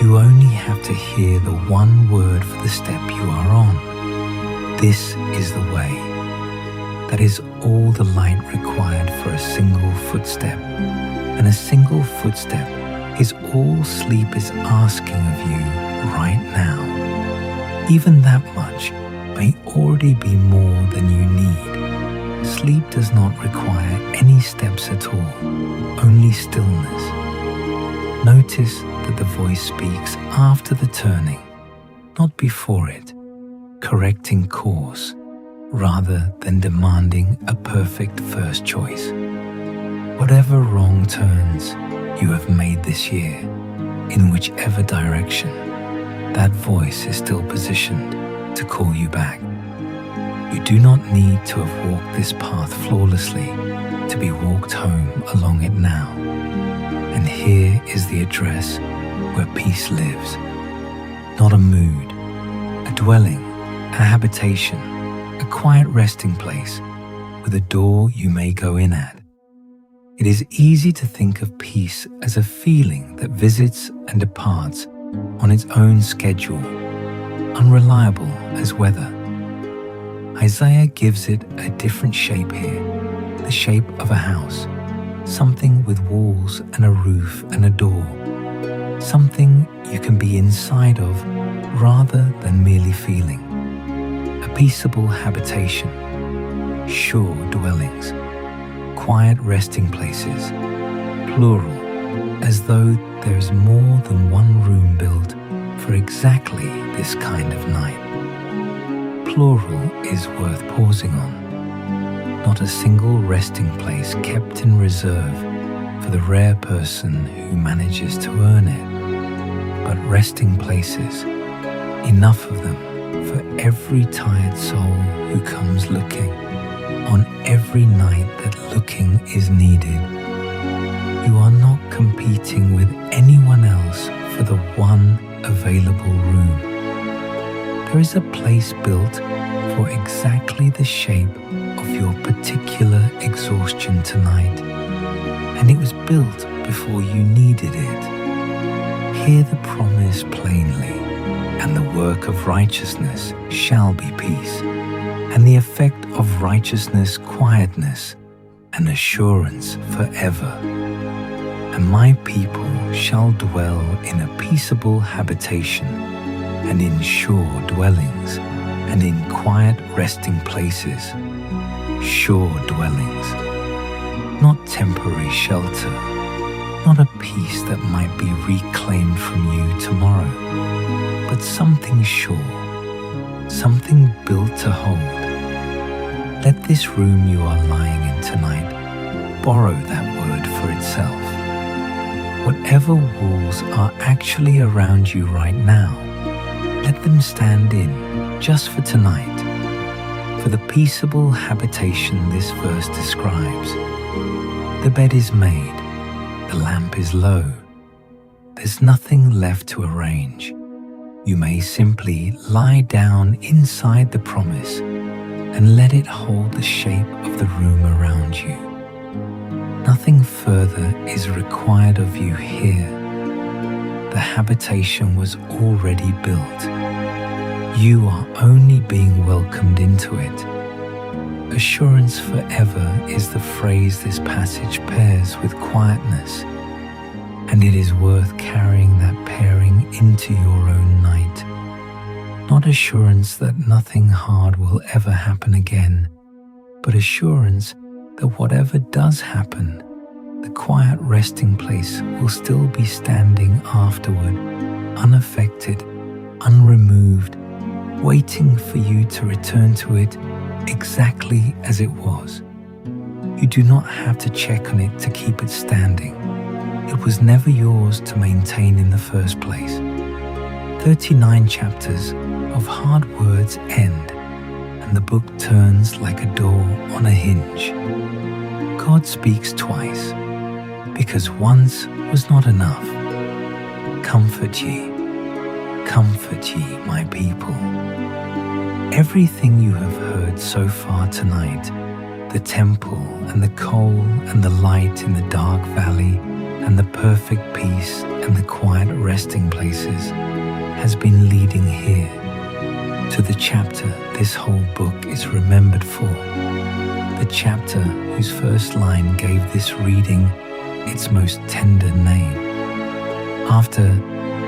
You only have to hear the one word for the step you are on. This is the way. That is all the light required for a single footstep. And a single footstep is all sleep is asking of you right now. Even that much may already be more than you need. Sleep does not require any steps at all, only stillness. Notice that the voice speaks after the turning, not before it, correcting course, rather than demanding a perfect first choice. Whatever wrong turns you have made this year, in whichever direction, that voice is still positioned to call you back. You do not need to have walked this path flawlessly to be walked home along it now. And here is the address where peace lives. Not a mood, a dwelling, a habitation, a quiet resting place with a door you may go in at. It is easy to think of peace as a feeling that visits and departs on its own schedule, unreliable as weather. Isaiah gives it a different shape here, the shape of a house, something with walls and a roof and a door, something you can be inside of rather than merely feeling. A peaceable habitation, sure dwellings, quiet resting places, plural, as though there is more than one room built for exactly this kind of night. Plural is worth pausing on, not a single resting place kept in reserve for the rare person who manages to earn it, but resting places, enough of them for every tired soul who comes looking, on every night that looking is needed. You are not competing with anyone else for the one available room. There is a place built for exactly the shape of your particular exhaustion tonight, and it was built before you needed it. Hear the promise plainly, and the work of righteousness shall be peace, and the effect of righteousness quietness, and assurance forever. And my people shall dwell in a peaceable habitation, and in sure dwellings, and in quiet resting places, sure dwellings, not temporary shelter, not a peace that might be reclaimed from you tomorrow, but something sure, something built to hold. Let this room you are lying in tonight borrow that word for itself. Whatever walls are actually around you right now, let them stand in just for tonight, for the peaceable habitation this verse describes. The bed is made, the lamp is low, there's nothing left to arrange. You may simply lie down inside the promise and let it hold the shape of the room around you. Nothing further is required of you here. The habitation was already built. You are only being welcomed into it. Assurance forever is the phrase this passage pairs with quietness, and it is worth carrying that pairing into your own night. Not assurance that nothing hard will ever happen again, but assurance that whatever does happen, the quiet resting place will still be standing afterward, unaffected, unremoved, waiting for you to return to it exactly as it was. You do not have to check on it to keep it standing. It was never yours to maintain in the first place. 39 chapters of hard words end, and the book turns like a door on a hinge. God speaks twice, because once was not enough. Comfort ye, my people. Everything you have heard so far tonight, the temple and the coal and the light in the dark valley and the perfect peace and the quiet resting places, has been leading here to the chapter this whole book is remembered for, the chapter whose first line gave this reading its most tender name. After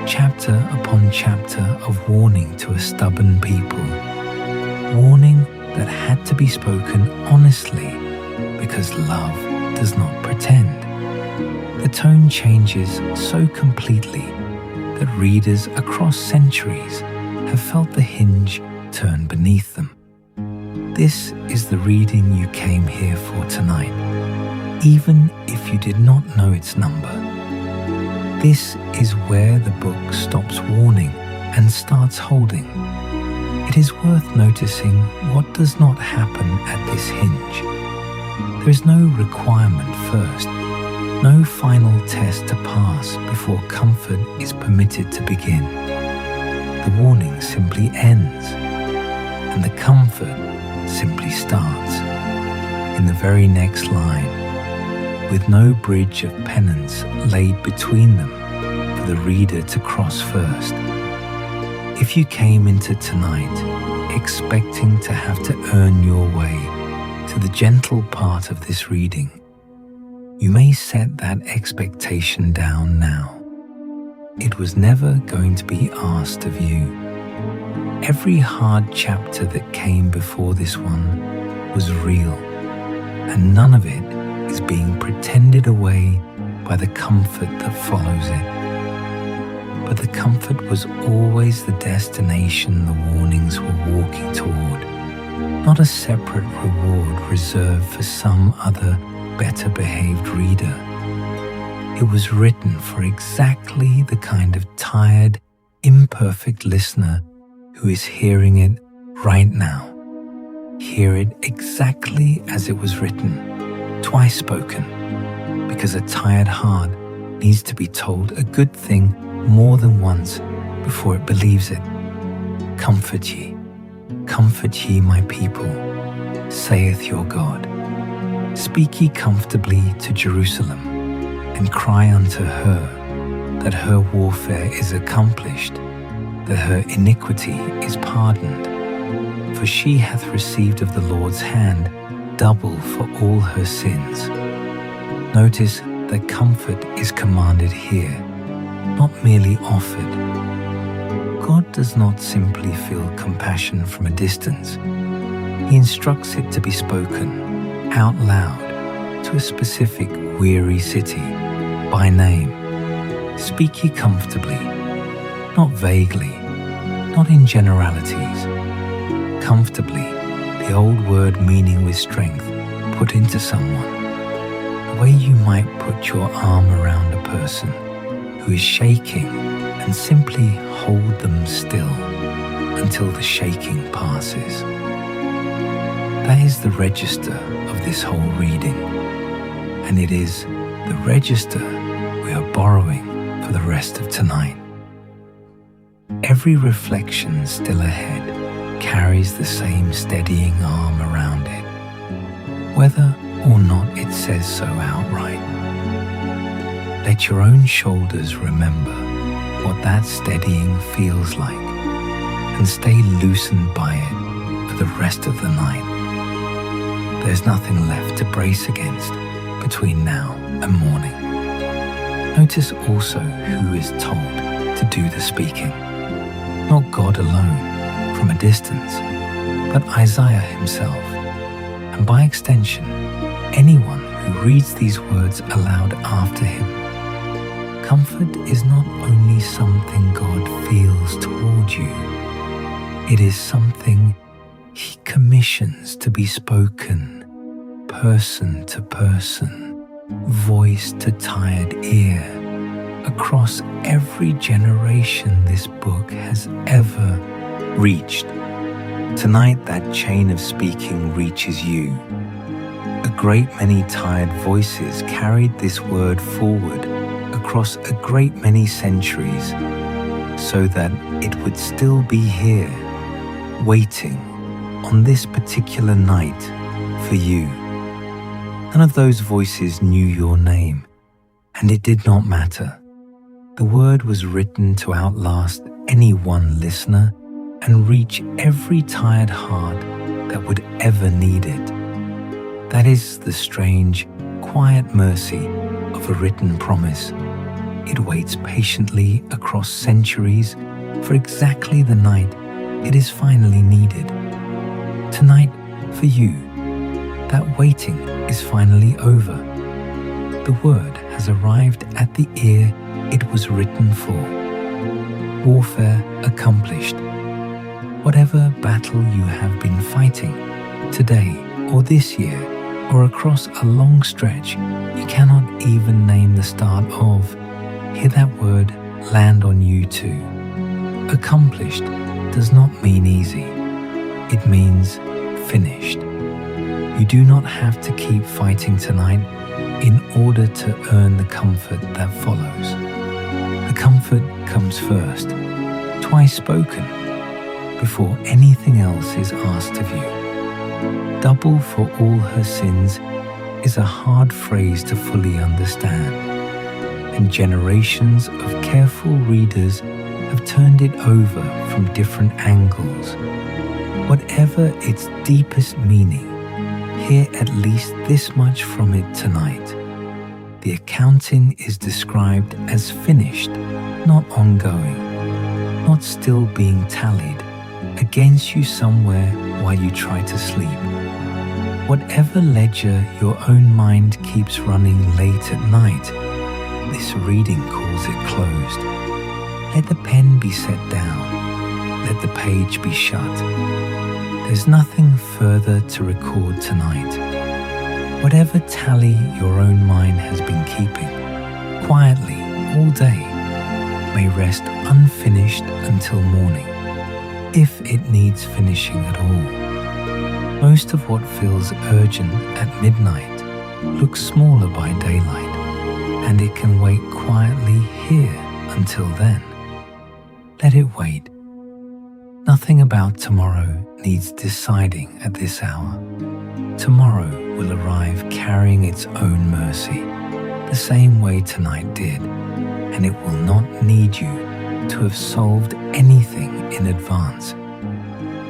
chapter upon chapter of warning to a stubborn people, warning that had to be spoken honestly because love does not pretend, the tone changes so completely that readers across centuries have felt the hinge turn beneath them. This is the reading you came here for tonight, even if you did not know its number. This is where the book stops warning and starts holding. It is worth noticing what does not happen at this hinge. There is no requirement first, no final test to pass before comfort is permitted to begin. The warning simply ends, and the comfort simply starts in the very next line, with no bridge of penance laid between them for the reader to cross first. If you came into tonight expecting to have to earn your way to the gentle part of this reading, you may set that expectation down now. It was never going to be asked of you. Every hard chapter that came before this one was real, and none of it is being pretended away by the comfort that follows it. But the comfort was always the destination the warnings were walking toward, not a separate reward reserved for some other better behaved reader. It was written for exactly the kind of tired, imperfect listener who who is hearing it right now. Hear it exactly as it was written, twice spoken, because a tired heart needs to be told a good thing more than once before it believes it. Comfort ye, my people, saith your God. Speak ye comfortably to Jerusalem, and cry unto her that her warfare is accomplished, that her iniquity is pardoned. For she hath received of the Lord's hand double for all her sins. Notice that comfort is commanded here, not merely offered. God does not simply feel compassion from a distance. He instructs it to be spoken out loud to a specific weary city by name. Speak ye comfortably, not vaguely, not in generalities. Comfortably, the old word meaning with strength put into someone. The way you might put your arm around a person who is shaking and simply hold them still until the shaking passes. That is the register of this whole reading, and it is the register we are borrowing for the rest of tonight. Every reflection still ahead carries the same steadying arm around it, whether or not it says so outright. Let your own shoulders remember what that steadying feels like, and stay loosened by it for the rest of the night. There's nothing left to brace against between now and morning. Notice also who is told to do the speaking. Not God alone from a distance, but Isaiah himself, and by extension, anyone who reads these words aloud after him. Comfort is not only something God feels toward you, it is something He commissions to be spoken, person to person, voice to tired ear, across every generation this book has ever reached. Tonight that chain of speaking reaches you. A great many tired voices carried this word forward across a great many centuries, so that it would still be here, waiting on this particular night for you. None of those voices knew your name, and it did not matter. The word was written to outlast any one listener and reach every tired heart that would ever need it. That is the strange, quiet mercy of a written promise. It waits patiently across centuries for exactly the night it is finally needed. Tonight, for you, that waiting is finally over. The word has arrived at the ear it was written for. Warfare accomplished. Whatever battle you have been fighting, today or this year, or across a long stretch you cannot even name the start of, hear that word land on you too. Accomplished does not mean easy. It means finished. You do not have to keep fighting tonight in order to earn the comfort that follows. The comfort comes first, twice spoken, before anything else is asked of you. Double for all her sins is a hard phrase to fully understand, and generations of careful readers have turned it over from different angles. Whatever its deepest meaning, hear at least this much from it tonight. The accounting is described as finished, not ongoing, not still being tallied against you somewhere while you try to sleep. Whatever ledger your own mind keeps running late at night, this reading calls it closed. Let the pen be set down. Let the page be shut. There's nothing further to record tonight. Whatever tally your own mind has been keeping, quietly all day, may rest unfinished until morning. if it needs finishing at all. Most of what feels urgent at midnight looks smaller by daylight, and it can wait quietly here until then. Let it wait. Nothing about tomorrow needs deciding at this hour. Tomorrow will arrive carrying its own mercy, the same way tonight did, and it will not need you to have solved anything in advance.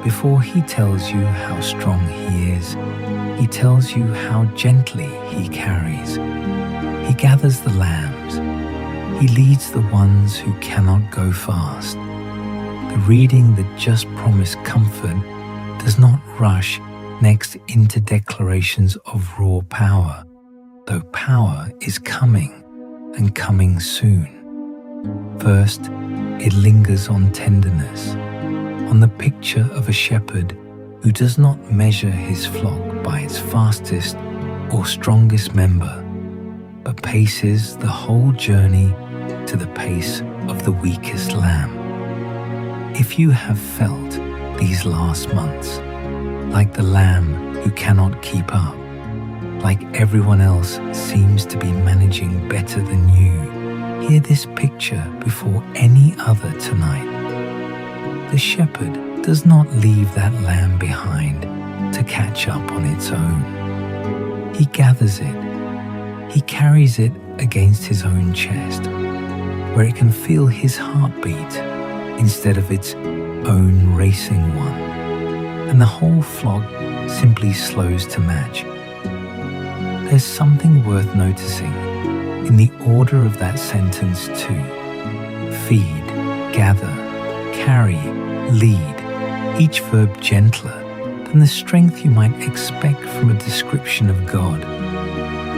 Before he tells you how strong he is, he tells you how gently he carries. He gathers the lambs. He leads the ones who cannot go fast. The reading that just promised comfort does not rush next into declarations of raw power, though power is coming and coming soon. First, it lingers on tenderness, on the picture of a shepherd who does not measure his flock by its fastest or strongest member, but paces the whole journey to the pace of the weakest lamb. If you have felt these last months like the lamb who cannot keep up, like everyone else seems to be managing better than you, hear this picture before any other tonight. The shepherd does not leave that lamb behind to catch up on its own. He gathers it. He carries it against his own chest, where it can feel his heartbeat instead of its own racing one, and the whole flock simply slows to match. There's something worth noticing in the order of that sentence too. Feed, gather, carry, lead, each verb gentler than the strength you might expect from a description of God.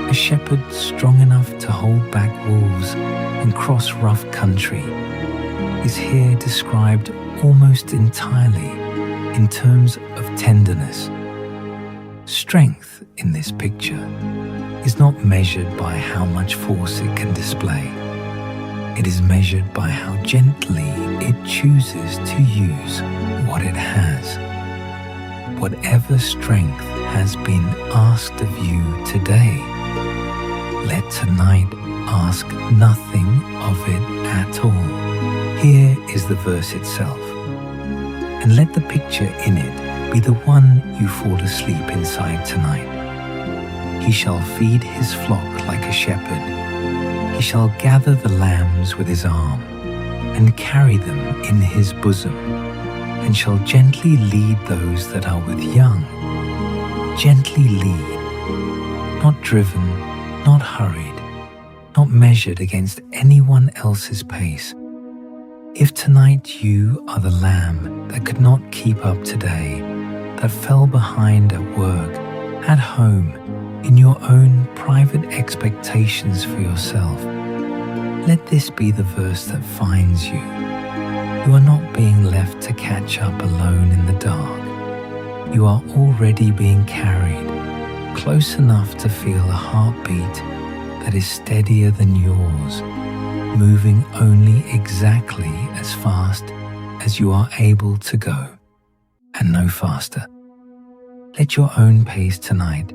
A shepherd strong enough to hold back wolves and cross rough country is here described almost entirely in terms of tenderness. Strength in this picture is not measured by how much force it can display. It is measured by how gently it chooses to use what it has. Whatever strength has been asked of you today, let tonight ask nothing of it at all. Here is the verse itself, and let the picture in it be the one you fall asleep inside tonight. He shall feed his flock like a shepherd. He shall gather the lambs with his arm, and carry them in his bosom, and shall gently lead those that are with young. Gently lead, not driven, not hurried, not measured against anyone else's pace. If tonight you are the lamb that could not keep up today, that fell behind at work, at home, in your own private expectations for yourself, let this be the verse that finds you. You are not being left to catch up alone in the dark. You are already being carried, close enough to feel a heartbeat that is steadier than yours, moving only exactly as fast as you are able to go, and no faster. Let your own pace tonight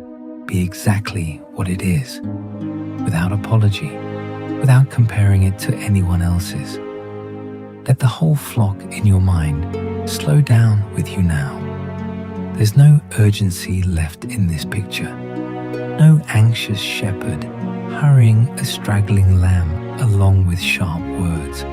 be exactly what it is, without apology, without comparing it to anyone else's. Let the whole flock in your mind slow down with you now. There's no urgency left in this picture, no anxious shepherd hurrying a straggling lamb along with sharp words.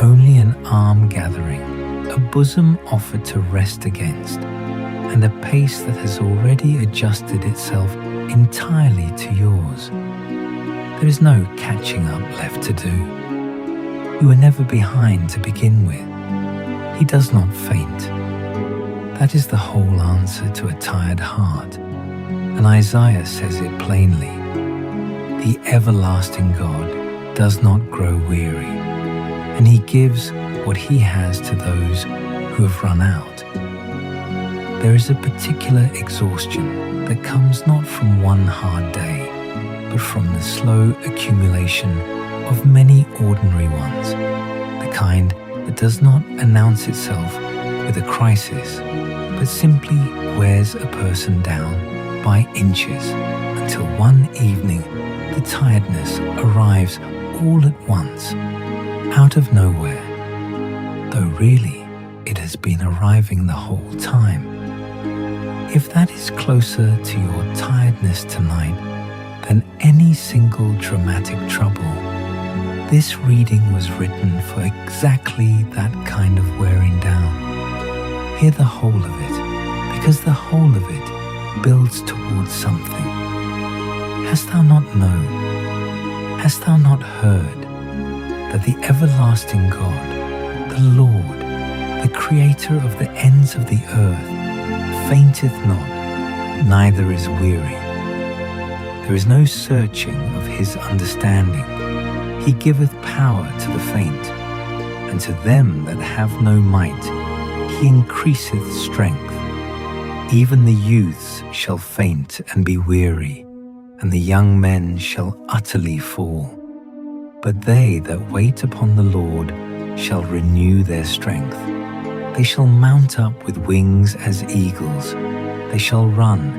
Only an arm gathering, a bosom offered to rest against, and a pace that has already adjusted itself entirely to yours. There is no catching up left to do. You were never behind to begin with. He does not faint. That is the whole answer to a tired heart, and Isaiah says it plainly. The everlasting God does not grow weary, and he gives what he has to those who have run out. There is a particular exhaustion that comes not from one hard day, but from the slow accumulation of many ordinary ones, the kind that does not announce itself with a crisis, but simply wears a person down by inches until one evening the tiredness arrives all at once, out of nowhere, though really it has been arriving the whole time. If that is closer to your tiredness tonight than any single dramatic trouble, this reading was written for exactly that kind of wearing down. Hear the whole of it, because the whole of it builds towards something. Hast thou not known, hast thou not heard, that the everlasting God, the Lord, the Creator of the ends of the earth, fainteth not, neither is weary. There is no searching of his understanding. He giveth power to the faint, and to them that have no might he increaseth strength. Even the youths shall faint and be weary, and the young men shall utterly fall. But they that wait upon the Lord shall renew their strength. They shall mount up with wings as eagles. They shall run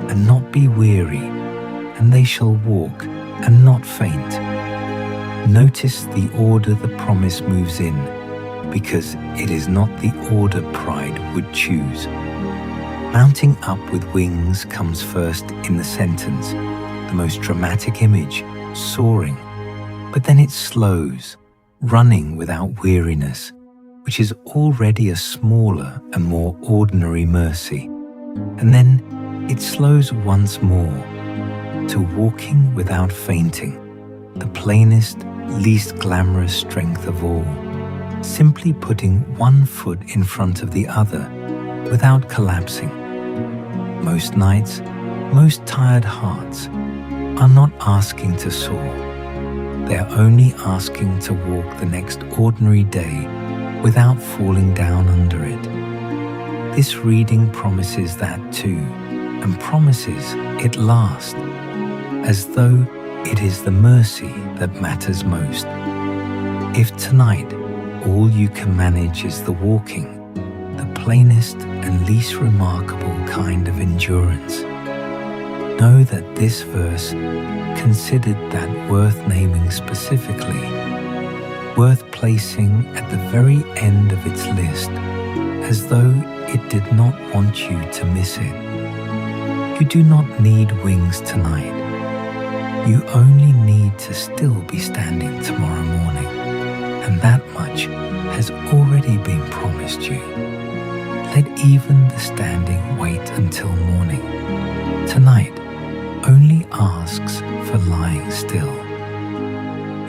and not be weary, and they shall walk and not faint. Notice the order the promise moves in, because it is not the order pride would choose. Mounting up with wings comes first in the sentence, the most dramatic image, soaring, but then it slows, running without weariness, which is already a smaller and more ordinary mercy, and then it slows once more to walking without fainting, the plainest, least glamorous strength of all, simply putting one foot in front of the other without collapsing. Most nights, most tired hearts are not asking to soar. They are only asking to walk the next ordinary day without falling down under it. This reading promises that too, and promises it last, as though it is the mercy that matters most. If tonight all you can manage is the walking, the plainest and least remarkable kind of endurance, know that this verse considered that worth naming specifically, worth placing at the very end of its list, as though it did not want you to miss it. You do not need wings tonight. You only need to still be standing tomorrow morning, and that much has already been promised you. Let even the standing wait until morning. Tonight only asks for lying still.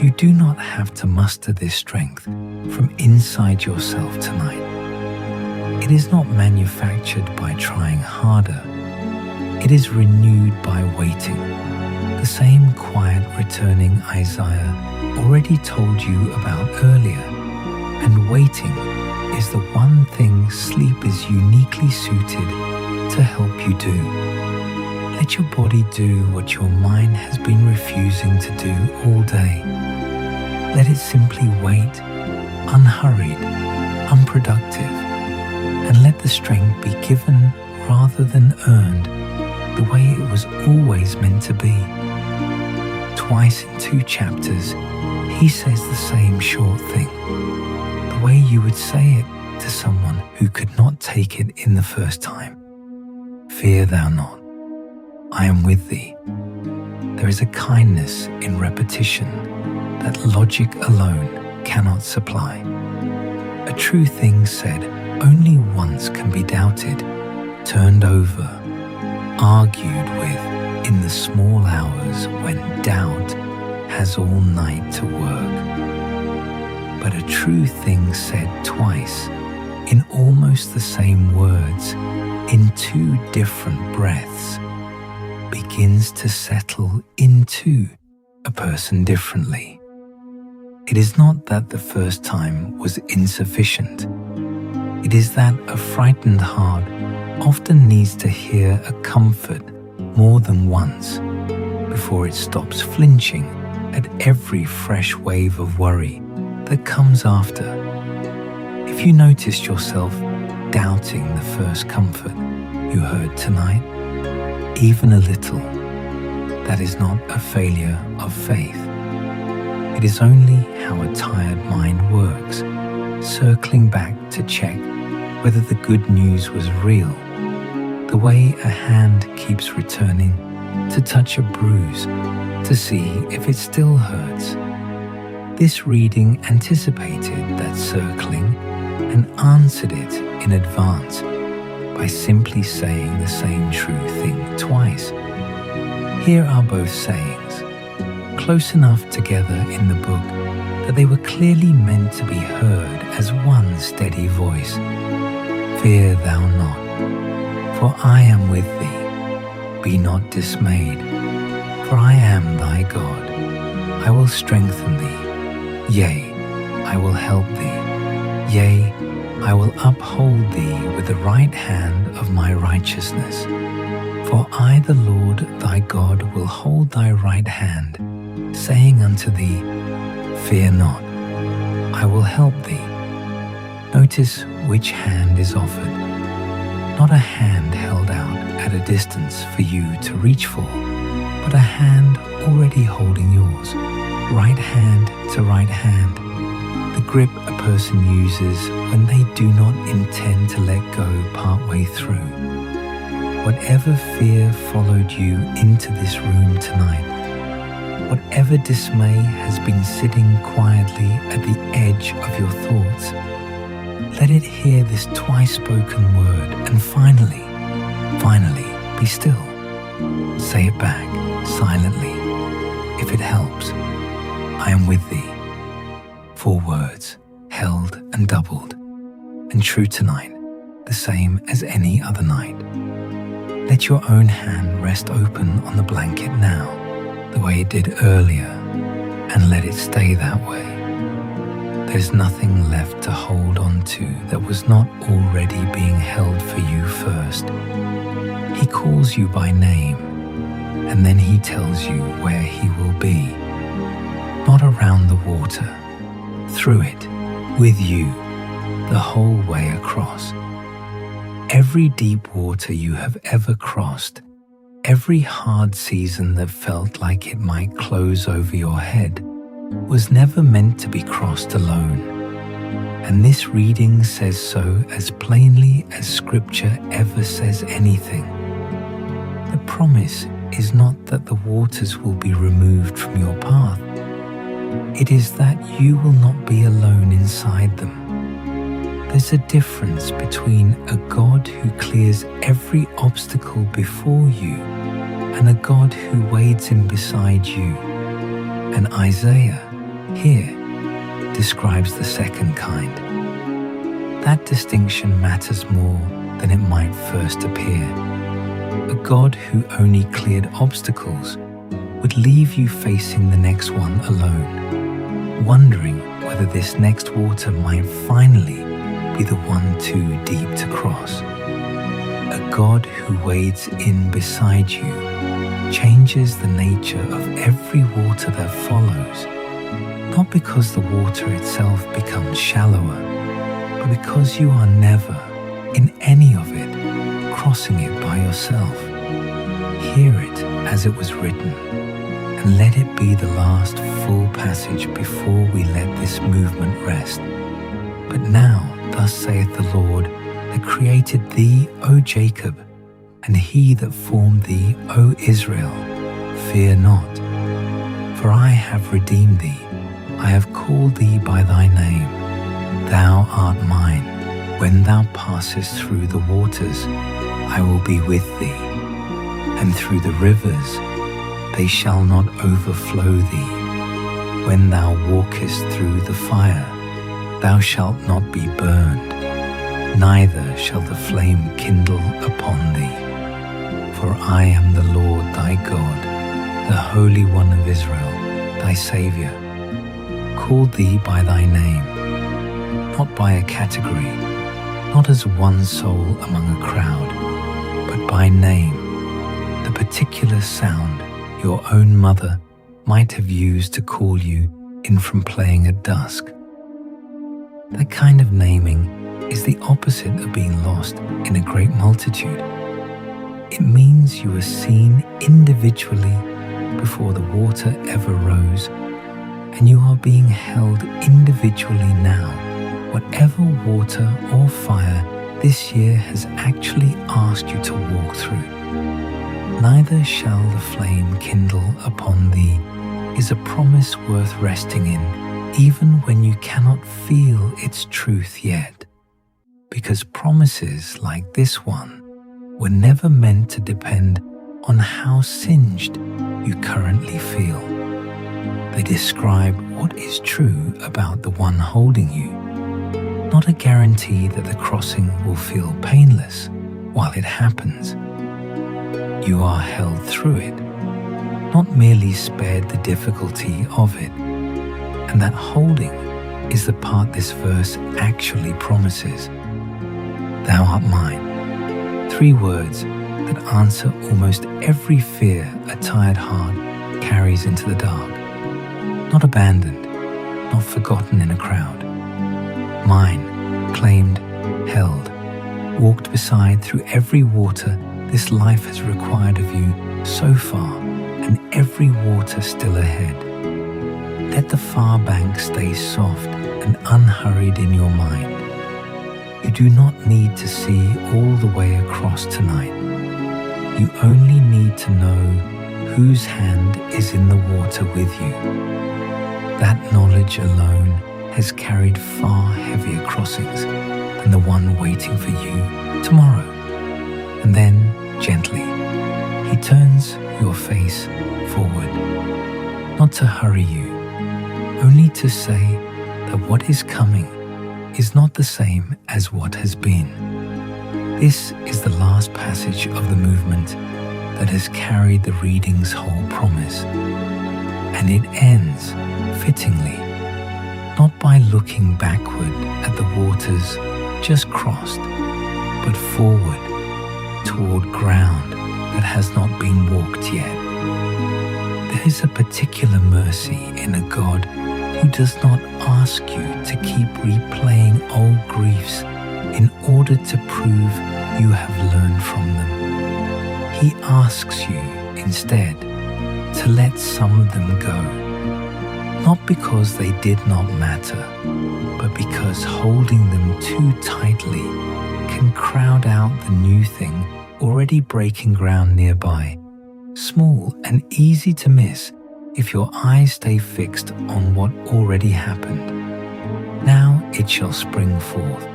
You do not have to muster this strength from inside yourself tonight. It is not manufactured by trying harder. It is renewed by waiting. The same quiet returning Isaiah already told you about earlier, and waiting is the one thing sleep is uniquely suited to help you do. Let your body do what your mind has been refusing to do all day. Let it simply wait, unhurried, unproductive, and let the strength be given rather than earned, the way it was always meant to be. Twice in 2 chapters, he says the same short thing, the way you would say it to someone who could not take it in the first time. Fear thou not, I am with thee. There is a kindness in repetition that logic alone cannot supply. A true thing said only once can be doubted, turned over, argued with in the small hours when doubt has all night to work. But a true thing said twice, in almost the same words, in 2 different breaths, begins to settle into a person differently. It is not that the first time was insufficient. It is that a frightened heart often needs to hear a comfort more than once before it stops flinching at every fresh wave of worry that comes after. If you noticed yourself doubting the first comfort you heard tonight? Even a little, that is not a failure of faith. It is only how a tired mind works, circling back to check whether the good news was real, the way a hand keeps returning to touch a bruise to see if it still hurts. This reading anticipated that circling and answered it in advance by simply saying the same true thing twice. Here are both sayings, close enough together in the book that they were clearly meant to be heard as one steady voice. Fear thou not, for I am with thee. Be not dismayed, for I am thy God. I will strengthen thee. Yea, I will help thee. Yea, I will uphold thee with the right hand of my righteousness. For I, the Lord thy God, will hold thy right hand, saying unto thee, Fear not, I will help thee. Notice which hand is offered. Not a hand held out at a distance for you to reach for, but a hand already holding yours, right hand to right hand. The grip a person uses when they do not intend to let go partway through. Whatever fear followed you into this room tonight, whatever dismay has been sitting quietly at the edge of your thoughts, let it hear this twice spoken word and finally, be still. Say it back silently, if it helps. I am with thee. 4 words, held and doubled, and true tonight, the same as any other night. Let your own hand rest open on the blanket now, the way it did earlier, and let it stay that way. There's nothing left to hold on to that was not already being held for you first. He calls you by name, and then he tells you where he will be. Not around the water, through it, with you, the whole way across. Every deep water you have ever crossed, every hard season that felt like it might close over your head, was never meant to be crossed alone. And this reading says so as plainly as Scripture ever says anything. The promise is not that the waters will be removed from your path. It is that you will not be alone inside them. There's a difference between a God who clears every obstacle before you and a God who wades in beside you. And Isaiah, here, describes the second kind. That distinction matters more than it might first appear. A God who only cleared obstacles would leave you facing the next one alone, wondering whether this next water might finally be the one too deep to cross. A God who wades in beside you changes the nature of every water that follows, not because the water itself becomes shallower, but because you are never, in any of it, crossing it by yourself. Hear it as it was written, and let it be the last full passage before we let this movement rest. But now, thus saith the Lord, that created thee, O Jacob, and he that formed thee, O Israel, fear not. For I have redeemed thee, I have called thee by thy name. Thou art mine. When thou passest through the waters, I will be with thee. And through the rivers, they shall not overflow thee. When thou walkest through the fire, thou shalt not be burned, neither shall the flame kindle upon thee. For I am the Lord thy God, the Holy One of Israel, thy Saviour, called thee by thy name, not by a category, not as one soul among a crowd, but by name, the particular sound your own mother might have used to call you in from playing at dusk. That kind of naming is the opposite of being lost in a great multitude. It means you are seen individually before the water ever rose, and you are being held individually now, whatever water or fire this year has actually asked you to walk through. Neither shall the flame kindle upon thee is a promise worth resting in, even when you cannot feel its truth yet, because promises like this one were never meant to depend on how singed you currently feel. They describe what is true about the one holding you, not a guarantee that the crossing will feel painless while it happens. You are held through it, not merely spared the difficulty of it. And that holding is the part this verse actually promises. Thou art mine. 3 words that answer almost every fear a tired heart carries into the dark. Not abandoned, not forgotten in a crowd. Mine, claimed, held, walked beside through every water this life has required of you so far, and every water still ahead. Let the far bank stay soft and unhurried in your mind. You do not need to see all the way across tonight. You only need to know whose hand is in the water with you. That knowledge alone has carried far heavier crossings than the one waiting for you tomorrow. And then, gently, he turns your face forward, not to hurry you, only to say that what is coming is not the same as what has been. This is the last passage of the movement that has carried the reading's whole promise, and it ends fittingly, not by looking backward at the waters just crossed, but forward toward ground that has not been walked yet. There is a particular mercy in a God who does not ask you to keep replaying old griefs in order to prove you have learned from them. He asks you instead to let some of them go, not because they did not matter, but because holding them too tightly can crowd out the new thing already breaking ground nearby, small and easy to miss if your eyes stay fixed on what already happened. Now it shall spring forth,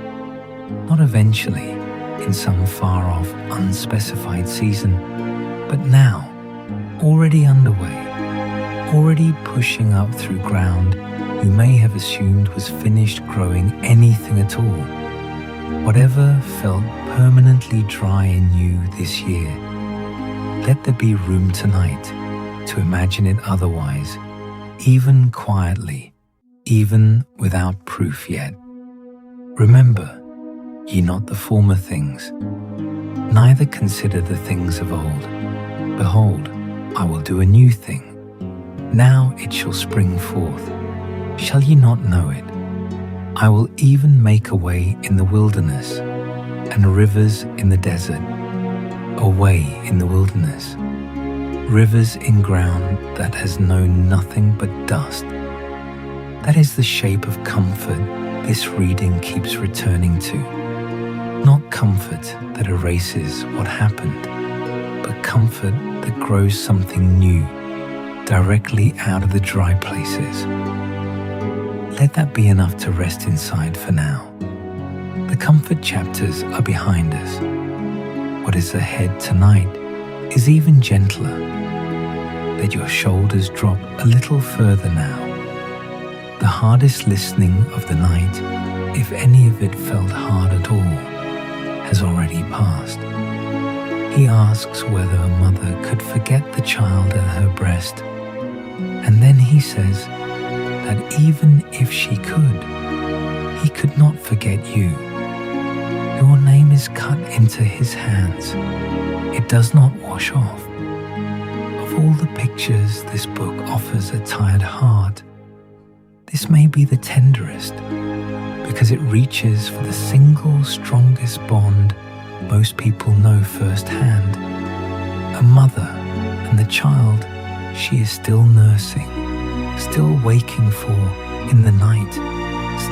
not eventually in some far-off, unspecified season, but now, already underway, already pushing up through ground you may have assumed was finished growing anything at all. Whatever felt permanently dry in you this year, let there be room tonight to imagine it otherwise, even quietly, even without proof yet. Remember ye not the former things, neither consider the things of old. Behold, I will do a new thing. Now it shall spring forth. Shall ye not know it? I will even make a way in the wilderness, and rivers in the desert. A way in the wilderness, rivers in ground that has known nothing but dust. That is the shape of comfort this reading keeps returning to. Not comfort that erases what happened, but comfort that grows something new directly out of the dry places. Let that be enough to rest inside for now. The comfort chapters are behind us. What is ahead tonight is even gentler. Let your shoulders drop a little further now. The hardest listening of the night, if any of it felt hard at all, has already passed. He asks whether a mother could forget the child at her breast, and then he says that even if she could, he could not forget you. Your name is cut into his hands. It does not wash off. Of all the pictures this book offers a tired heart, this may be the tenderest, because because it reaches for the single strongest bond most people know firsthand. A mother and the child she is still nursing, still waking for in the night,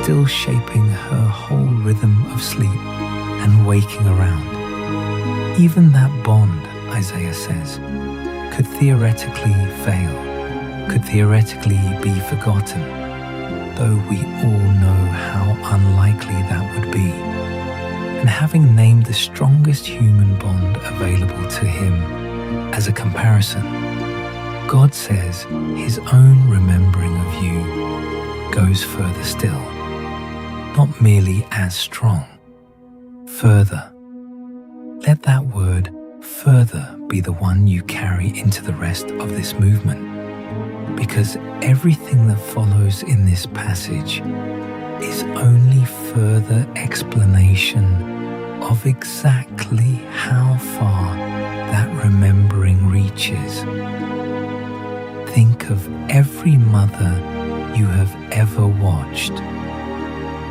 still shaping her whole rhythm of sleep and waking around. Even that bond, Isaiah says, could theoretically fail, could theoretically be forgotten, though we all know how unlikely that would be. And having named the strongest human bond available to him as a comparison, God says his own remembering of you goes further still, not merely as strong, further. Let that word further be the one you carry into the rest of this movement, because everything that follows in this passage is only further explanation of exactly how far that remembering reaches. Think of every mother you have ever watched.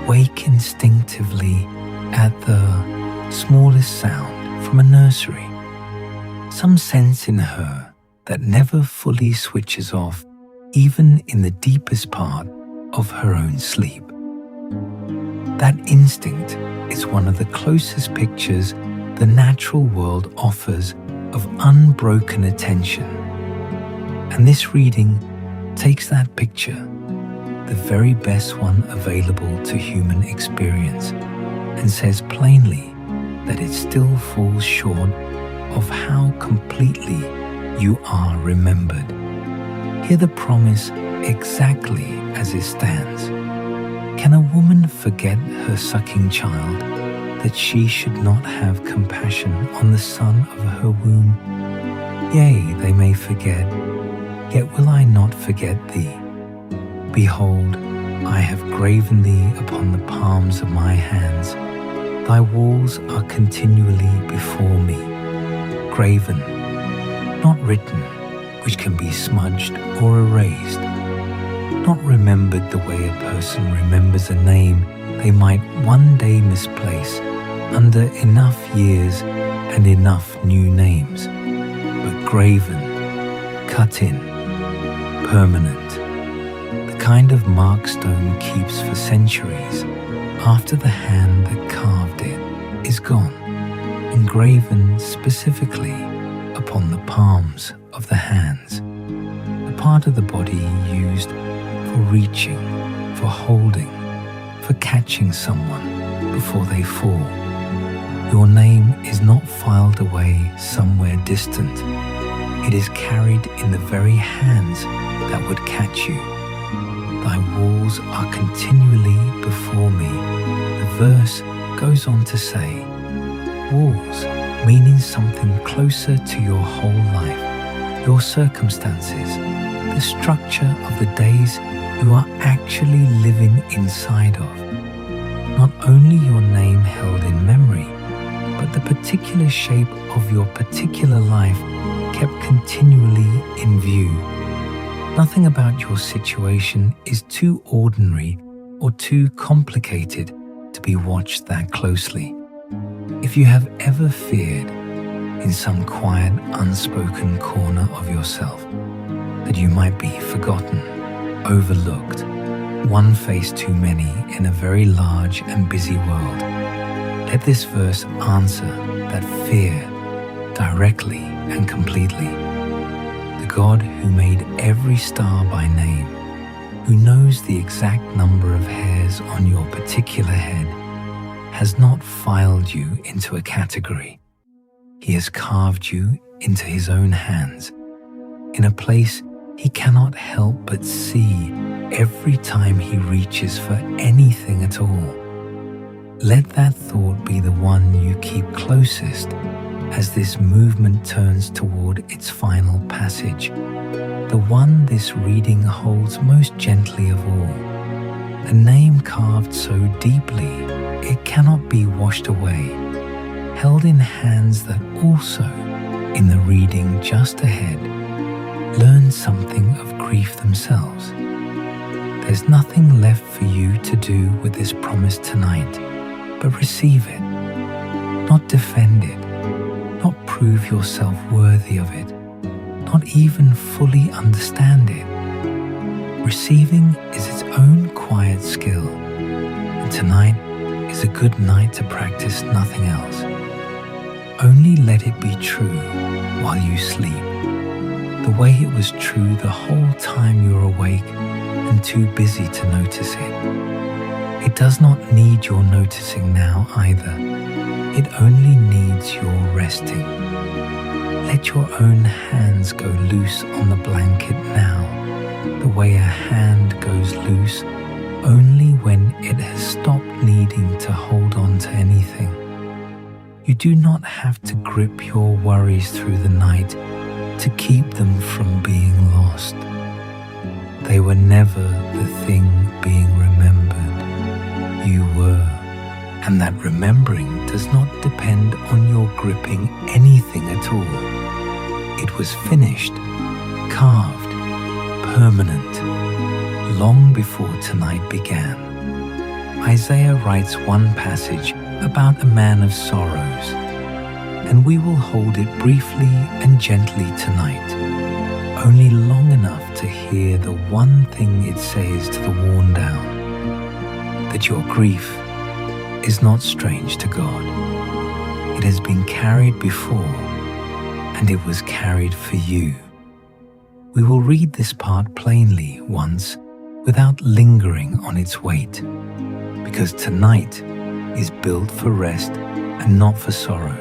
Wake instinctively at the smallest sound from a nursery. Some sense in her that never fully switches off, even in the deepest part of her own sleep. That instinct is one of the closest pictures the natural world offers of unbroken attention. And this reading takes that picture, the very best one available to human experience, and says plainly that it still falls short of how completely you are remembered. Hear the promise exactly as it stands. Can a woman forget her sucking child, that she should not have compassion on the son of her womb? Yea, they may forget, yet will I not forget thee. Behold, I have graven thee upon the palms of my hands. Thy walls are continually before me. Graven, not written, which can be smudged or erased. Not remembered the way a person remembers a name they might one day misplace under enough years and enough new names, but graven, cut in, permanent, the kind of mark stone keeps for centuries after the hand that carved it is gone, engraven specifically upon the palms of the hands, the part of the body used for reaching, for holding, for catching someone before they fall. Your name is not filed away somewhere distant. It is carried in the very hands that would catch you. Thy walls are continually before me. The verse goes on to say, walls meaning something closer to your whole life, your circumstances, the structure of the days you are actually living inside of. Not only your name held in memory, but the particular shape of your particular life kept continually in view. Nothing about your situation is too ordinary or too complicated to be watched that closely. If you have ever feared, in some quiet, unspoken corner of yourself, that you might be forgotten, overlooked, one face too many in a very large and busy world, let this verse answer that fear directly and completely. The God who made every star by name, who knows the exact number of hairs on your particular head, has not filed you into a category. He has carved you into his own hands, in a place he cannot help but see every time he reaches for anything at all. Let that thought be the one you keep closest as this movement turns toward its final passage, the one this reading holds most gently of all, a name carved so deeply it cannot be washed away, held in hands that also, in the reading just ahead, learn something of grief themselves. There's nothing left for you to do with this promise tonight. but receive it, not defend it, not prove yourself worthy of it, not even fully understand it. Receiving is its own quiet skill, and tonight is a good night to practice nothing else. Only let it be true while you sleep, the way it was true the whole time you're awake and too busy to notice it. It does not need your noticing now either. It only needs your resting. Let your own hands go loose on the blanket now, the way a hand goes loose only when it has stopped needing to hold on to anything. You do not have to grip your worries through the night to keep them from being lost. They were never the thing being remembered. You were, and that remembering does not depend on your gripping anything at all. It was finished, carved, permanent, long before tonight began. Isaiah writes one passage about a man of sorrows, and we will hold it briefly and gently tonight, only long enough to hear the one thing it says to the worn down, that your grief is not strange to God. It has been carried before, and it was carried for you. We will read this part plainly once without lingering on its weight, because tonight is built for rest and not for sorrow.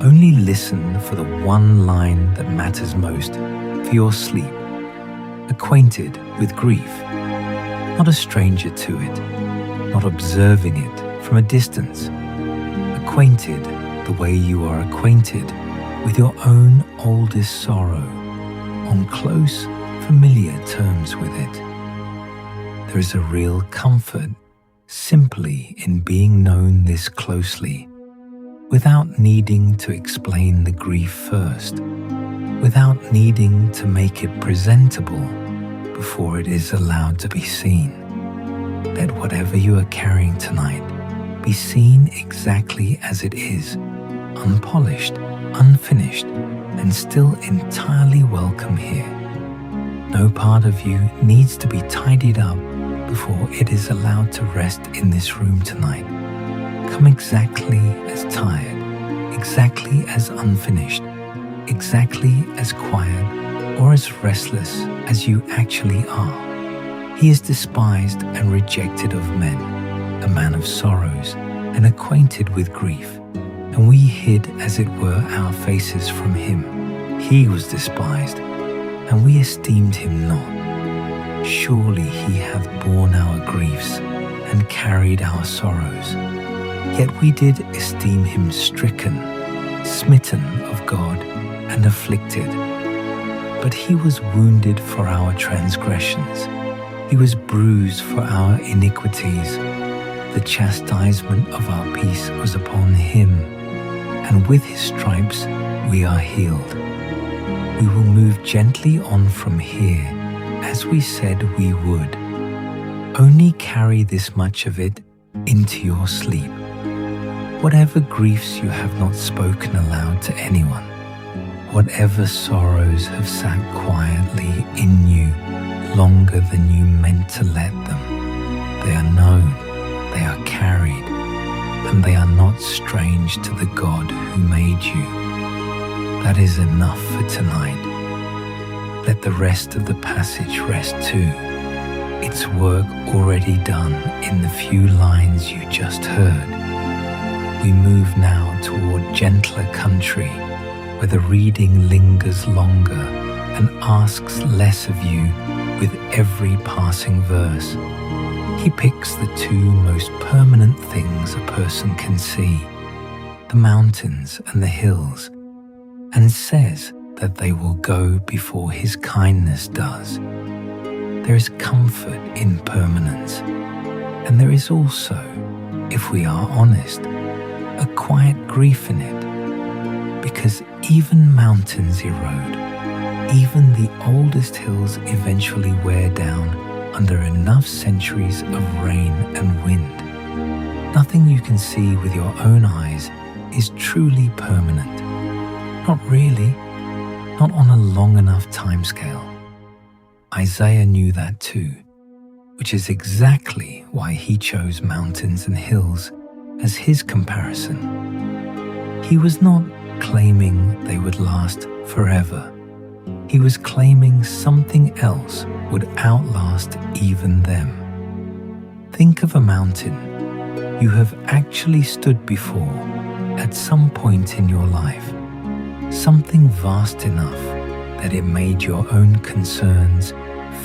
Only listen for the one line that matters most for your sleep. Acquainted with grief, not a stranger to it, not observing it from a distance. Acquainted the way you are acquainted with your own oldest sorrow, on close, familiar terms with it. There is a real comfort simply in being known this closely, without needing to explain the grief first, without needing to make it presentable before it is allowed to be seen. Let whatever you are carrying tonight be seen exactly as it is, unpolished, unfinished, and still entirely welcome here. No part of you needs to be tidied up before it is allowed to rest in this room tonight. Come exactly as tired, exactly as unfinished, exactly as quiet or as restless as you actually are. He is despised and rejected of men, a man of sorrows and acquainted with grief, and we hid as it were our faces from him. He was despised, and we esteemed him not. Surely he hath borne our griefs and carried our sorrows. Yet we did esteem him stricken, smitten of God, and afflicted. But he was wounded for our transgressions, he was bruised for our iniquities. The chastisement of our peace was upon him, and with his stripes we are healed. We will move gently on from here, as we said we would. Only carry this much of it into your sleep. Whatever griefs you have not spoken aloud to anyone, whatever sorrows have sat quietly in you longer than you meant to let them, they are known, they are carried, and they are not strange to the God who made you. That is enough for tonight. Let the rest of the passage rest too, its work already done in the few lines you just heard. We move now toward gentler country, where the reading lingers longer and asks less of you with every passing verse. He picks the two most permanent things a person can see, the mountains and the hills, and says that they will go before his kindness does. There is comfort in permanence, and there is also, if we are honest, a quiet grief in it, because even mountains erode, even the oldest hills eventually wear down under enough centuries of rain and wind. Nothing you can see with your own eyes is truly permanent. Not really, not on a long enough timescale. Isaiah knew that too, which is exactly why he chose mountains and hills as his comparison. He was not claiming they would last forever. He was claiming something else would outlast even them. Think of a mountain you have actually stood before at some point in your life, something vast enough that it made your own concerns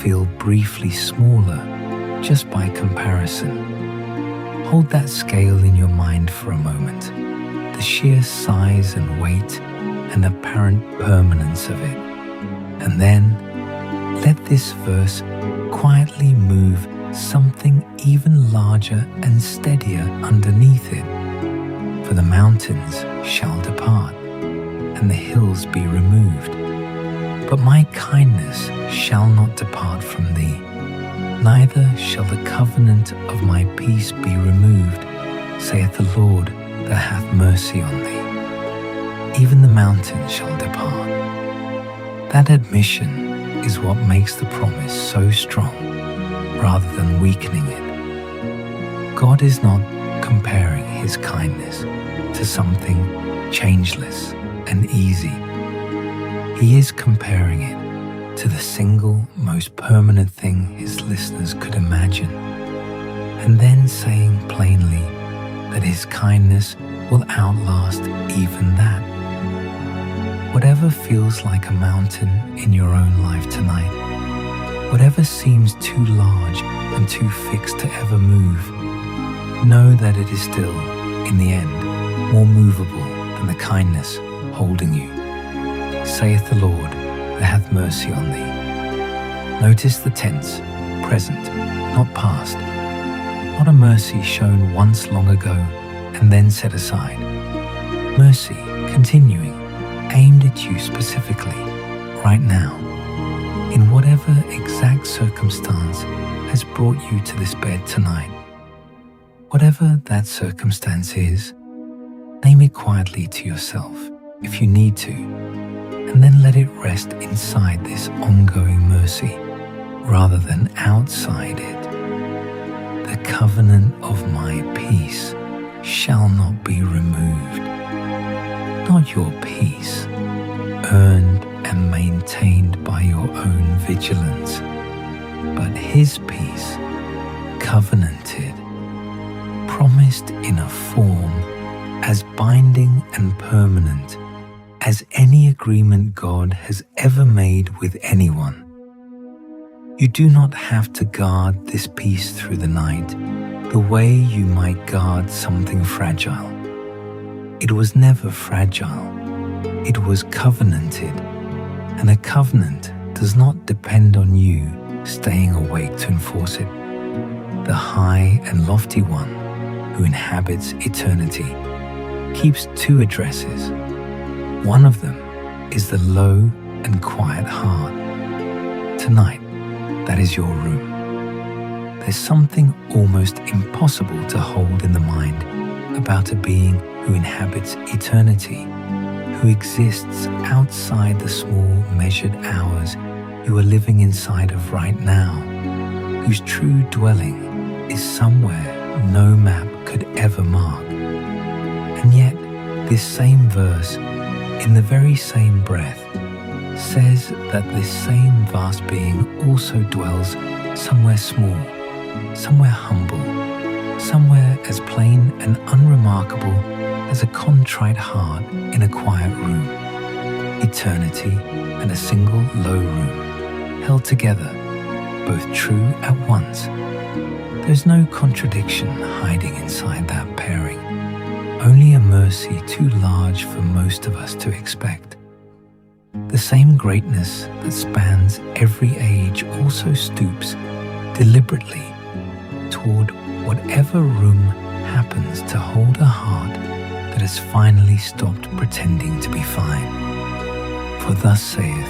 feel briefly smaller just by comparison. Hold that scale in your mind for a moment, the sheer size and weight and apparent permanence of it. And then let this verse quietly move something even larger and steadier underneath it. For the mountains shall depart, and the hills be removed. But my kindness shall not depart from thee, neither shall the covenant of my peace be removed, saith the Lord that hath mercy on thee. Even the mountains shall depart. That admission is what makes the promise so strong, rather than weakening it. God is not comparing his kindness to something changeless and easy. He is comparing it to the single most permanent thing his listeners could imagine, and then saying plainly that his kindness will outlast even that. Whatever feels like a mountain in your own life tonight, whatever seems too large and too fixed to ever move, know that it is still, in the end, more movable than the kindness holding you. Saith the Lord that hath mercy on thee. Notice the tense, present, not past. Not a mercy shown once long ago and then set aside. Mercy continuing, aimed at you specifically, right now, in whatever exact circumstance has brought you to this bed tonight. Whatever that circumstance is, name it quietly to yourself if you need to, and then let it rest inside this ongoing mercy rather than outside it. The covenant of my peace shall not be removed. Not your peace, earned and maintained by your own vigilance, but his peace, covenanted, promised in a form as binding and permanent as any agreement God has ever made with anyone. You do not have to guard this peace through the night the way you might guard something fragile. It was never fragile. It was covenanted, and a covenant does not depend on you staying awake to enforce it. The high and lofty one who inhabits eternity keeps two addresses. One of them is the low and quiet heart. Tonight, that is your room. There's something almost impossible to hold in the mind about a being who inhabits eternity, who exists outside the small measured hours you are living inside of right now, whose true dwelling is somewhere no map could ever mark. And yet, this same verse, in the very same breath, says that this same vast being also dwells somewhere small, somewhere humble, somewhere as plain and unremarkable as a contrite heart in a quiet room. Eternity and a single low room, held together, both true at once. There's no contradiction hiding inside that pairing, only a mercy too large for most of us to expect. The same greatness that spans every age also stoops deliberately toward whatever room happens to hold a heart that has finally stopped pretending to be fine. For thus saith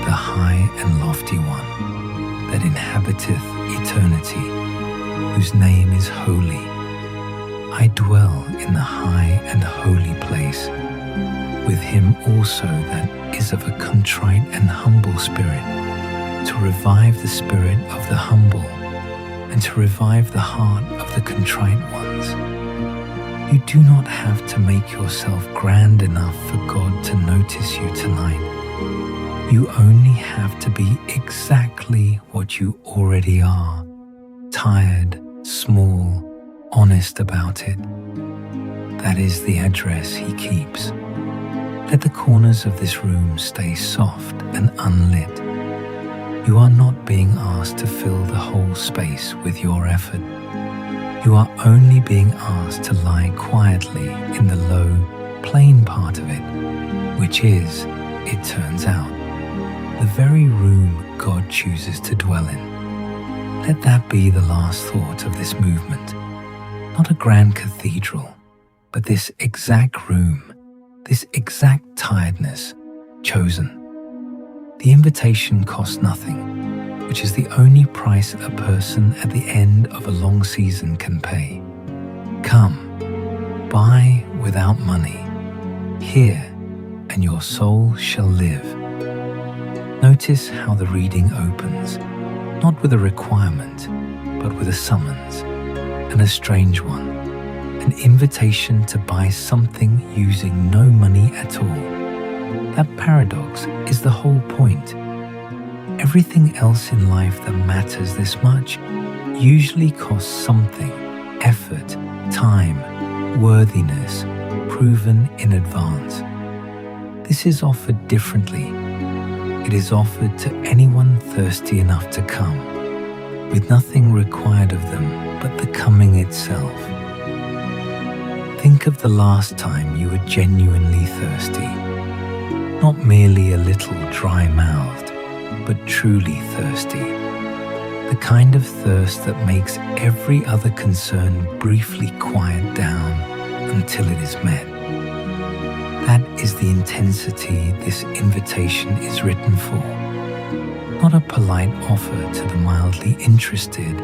the high and lofty one that inhabiteth eternity, whose name is holy. I dwell in the high and holy place, with him also that is of a contrite and humble spirit, to revive the spirit of the humble, and to revive the heart of the contrite ones. You do not have to make yourself grand enough for God to notice you tonight. You only have to be exactly what you already are, tired, small, honest about it. That is the address he keeps. Let the corners of this room stay soft and unlit. You are not being asked to fill the whole space with your effort. You are only being asked to lie quietly in the low, plain part of it, which is, it turns out, the very room God chooses to dwell in. Let that be the last thought of this movement. Not a grand cathedral, but this exact room, this exact tiredness, chosen. The invitation costs nothing, which is the only price a person at the end of a long season can pay. Come, buy without money. Hear, and your soul shall live. Notice how the reading opens, not with a requirement, but with a summons, and a strange one, an invitation to buy something using no money at all. That paradox is the whole point. Everything else in life that matters this much usually costs something, effort, time, worthiness, proven in advance. This is offered differently. It is offered to anyone thirsty enough to come, with nothing required of them but the coming itself. Think of the last time you were genuinely thirsty, not merely a little dry-mouthed, but truly thirsty. The kind of thirst that makes every other concern briefly quiet down until it is met. That is the intensity this invitation is written for. Not a polite offer to the mildly interested,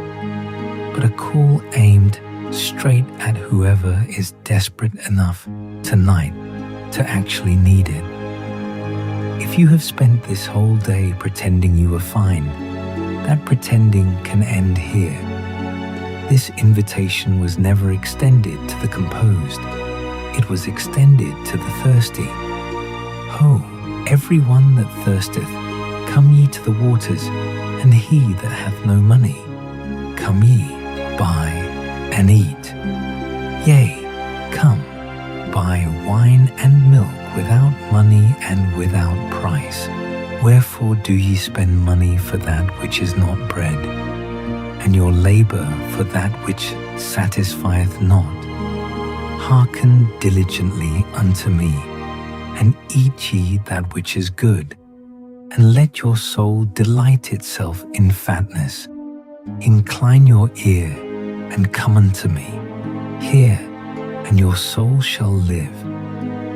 but a call aimed straight at whoever is desperate enough tonight to actually need it. If you have spent this whole day pretending you were fine, that pretending can end here. This invitation was never extended to the composed. It was extended to the thirsty. Ho, everyone that thirsteth, come ye to the waters, and he that hath no money, come ye, buy and eat. Yea, come, buy wine and milk without money and without price. Wherefore do ye spend money for that which is not bread, and your labour for that which satisfieth not? Hearken diligently unto me, and eat ye that which is good, and let your soul delight itself in fatness. Incline your ear, and come unto me. Hear, and your soul shall live,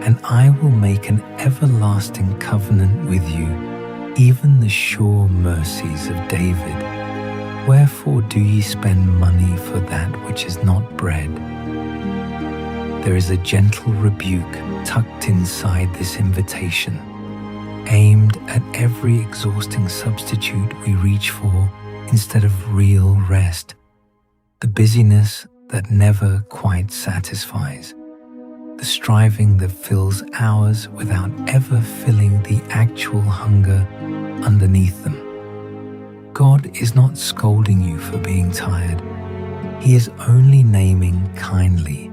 and I will make an everlasting covenant with you, even the sure mercies of David. Wherefore do ye spend money for that which is not bread? There is a gentle rebuke tucked inside this invitation, aimed at every exhausting substitute we reach for instead of real rest, the busyness that never quite satisfies, the striving that fills hours without ever filling the actual hunger underneath them. God is not scolding you for being tired. He is only naming kindly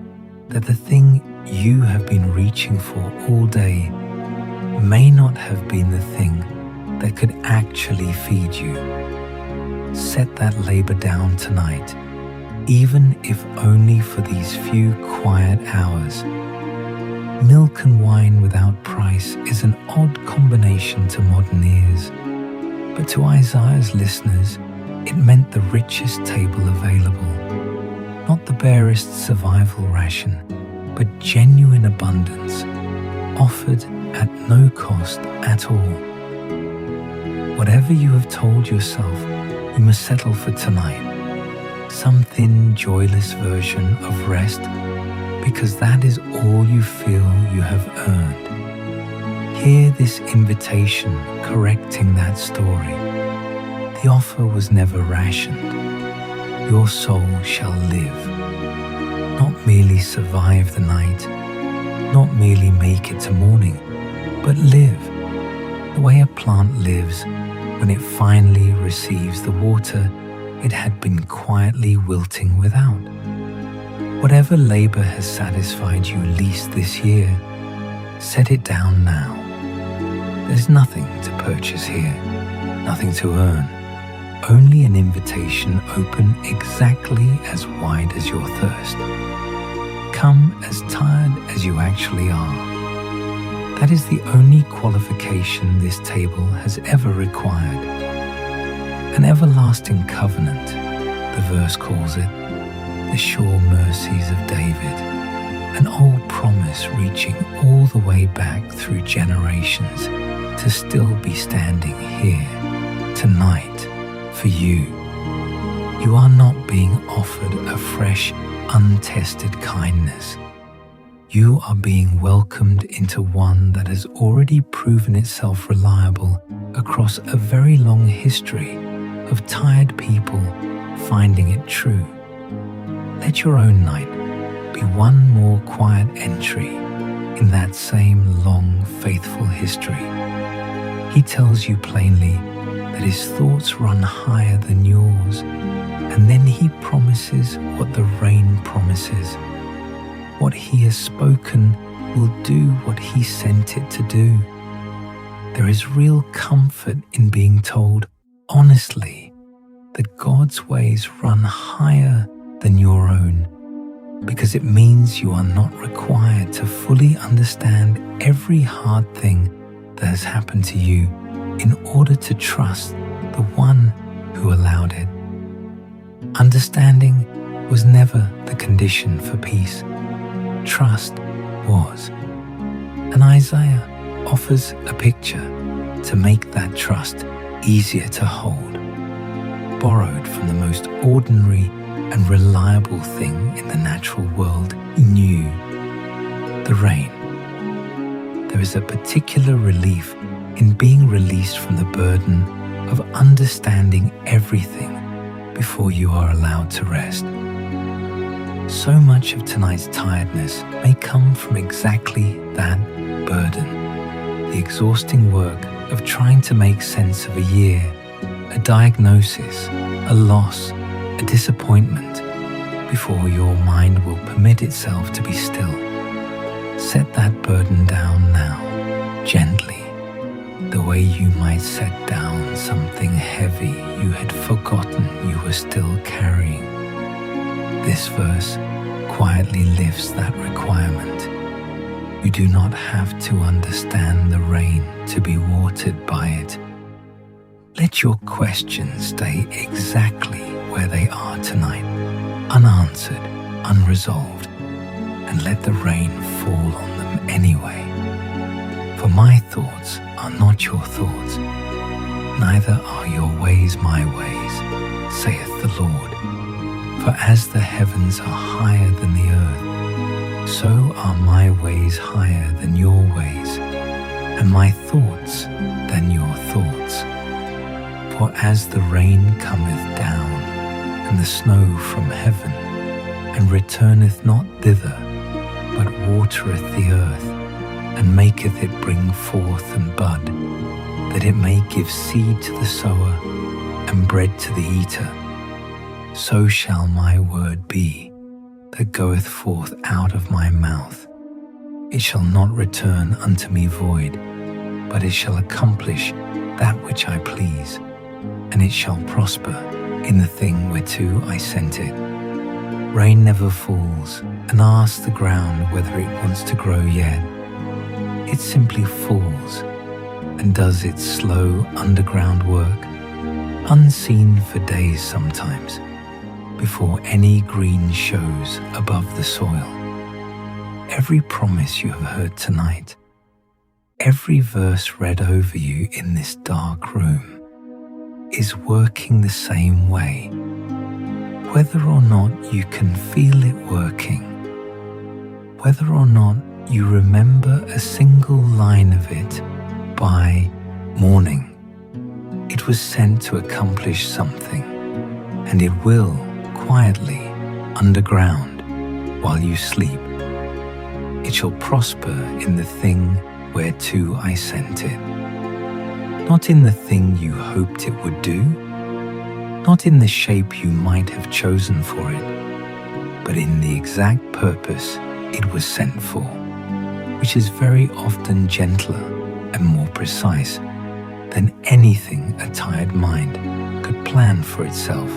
that the thing you have been reaching for all day may not have been the thing that could actually feed you. Set that labor down tonight, even if only for these few quiet hours. Milk and wine without price is an odd combination to modern ears, but to Isaiah's listeners, it meant the richest table available. Not the barest survival ration, but genuine abundance, offered at no cost at all. Whatever you have told yourself you must settle for tonight, some thin, joyless version of rest, because that is all you feel you have earned. Hear this invitation correcting that story. The offer was never rationed. Your soul shall live, not merely survive the night, not merely make it to morning, but live the way a plant lives when it finally receives the water it had been quietly wilting without. Whatever labor has satisfied you least this year, set it down now. There's nothing to purchase here, nothing to earn, only an invitation open exactly as wide as your thirst. Come as tired as you actually are. That is the only qualification this table has ever required. An everlasting covenant, the verse calls it, the sure mercies of David, an old promise reaching all the way back through generations to still be standing here tonight for you. You are not being offered a fresh, untested kindness. You are being welcomed into one that has already proven itself reliable across a very long history of tired people finding it true. Let your own night be one more quiet entry in that same long, faithful history. He tells you plainly that his thoughts run higher than yours, and then he promises what the rain promises. What he has spoken will do what he sent it to do. There is real comfort in being told honestly that God's ways run higher than your own, because it means you are not required to fully understand every hard thing that has happened to you in order to trust the one who allowed it. Understanding was never the condition for peace. Trust was. And Isaiah offers a picture to make that trust easier to hold, borrowed from the most ordinary and reliable thing in the natural world he knew, the rain. There is a particular relief in being released from the burden of understanding everything before you are allowed to rest. So much of tonight's tiredness may come from exactly that burden, the exhausting work of trying to make sense of a year, a diagnosis, a loss, a disappointment, before your mind will permit itself to be still. Set that burden down now, gently, the way you might set down something heavy you had forgotten you were still carrying. This verse quietly lifts that requirement. You do not have to understand the rain to be watered by it. Let your questions stay exactly where they are tonight, unanswered, unresolved, and let the rain fall on them anyway. For my thoughts are not your thoughts, neither are your ways my ways, saith the Lord. For as the heavens are higher than the earth, so are my ways higher than your ways, and my thoughts than your thoughts. For as the rain cometh down, and the snow from heaven, and returneth not thither, but watereth the earth, and maketh it bring forth and bud, that it may give seed to the sower, and bread to the eater, so shall my word be that goeth forth out of my mouth. It shall not return unto me void, but it shall accomplish that which I please, and it shall prosper in the thing whereto I sent it. Rain never falls and asks the ground whether it wants to grow yet. It simply falls and does its slow underground work, unseen for days sometimes, before any green shows above the soil. Every promise you have heard tonight, every verse read over you in this dark room, is working the same way. whether or not you can feel it working, whether or not you remember a single line of it by morning. It was sent to accomplish something, and it will quietly underground while you sleep. It shall prosper in the thing whereto I sent it. Not in the thing you hoped it would do, not in the shape you might have chosen for it, but in the exact purpose it was sent for, which is very often gentler and more precise than anything a tired mind could plan for itself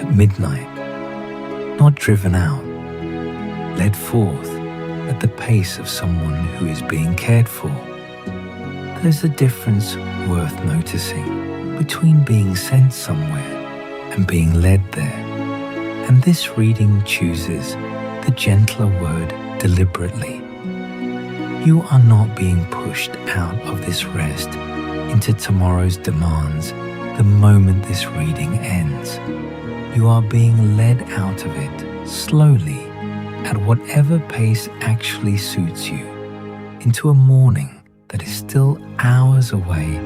at midnight. Not driven out, led forth at the pace of someone who is being cared for. There's a difference worth noticing between being sent somewhere and being led there, and this reading chooses the gentler word deliberately. You are not being pushed out of this rest into tomorrow's demands the moment this reading ends. You are being led out of it slowly at whatever pace actually suits you into a morning that is still hours away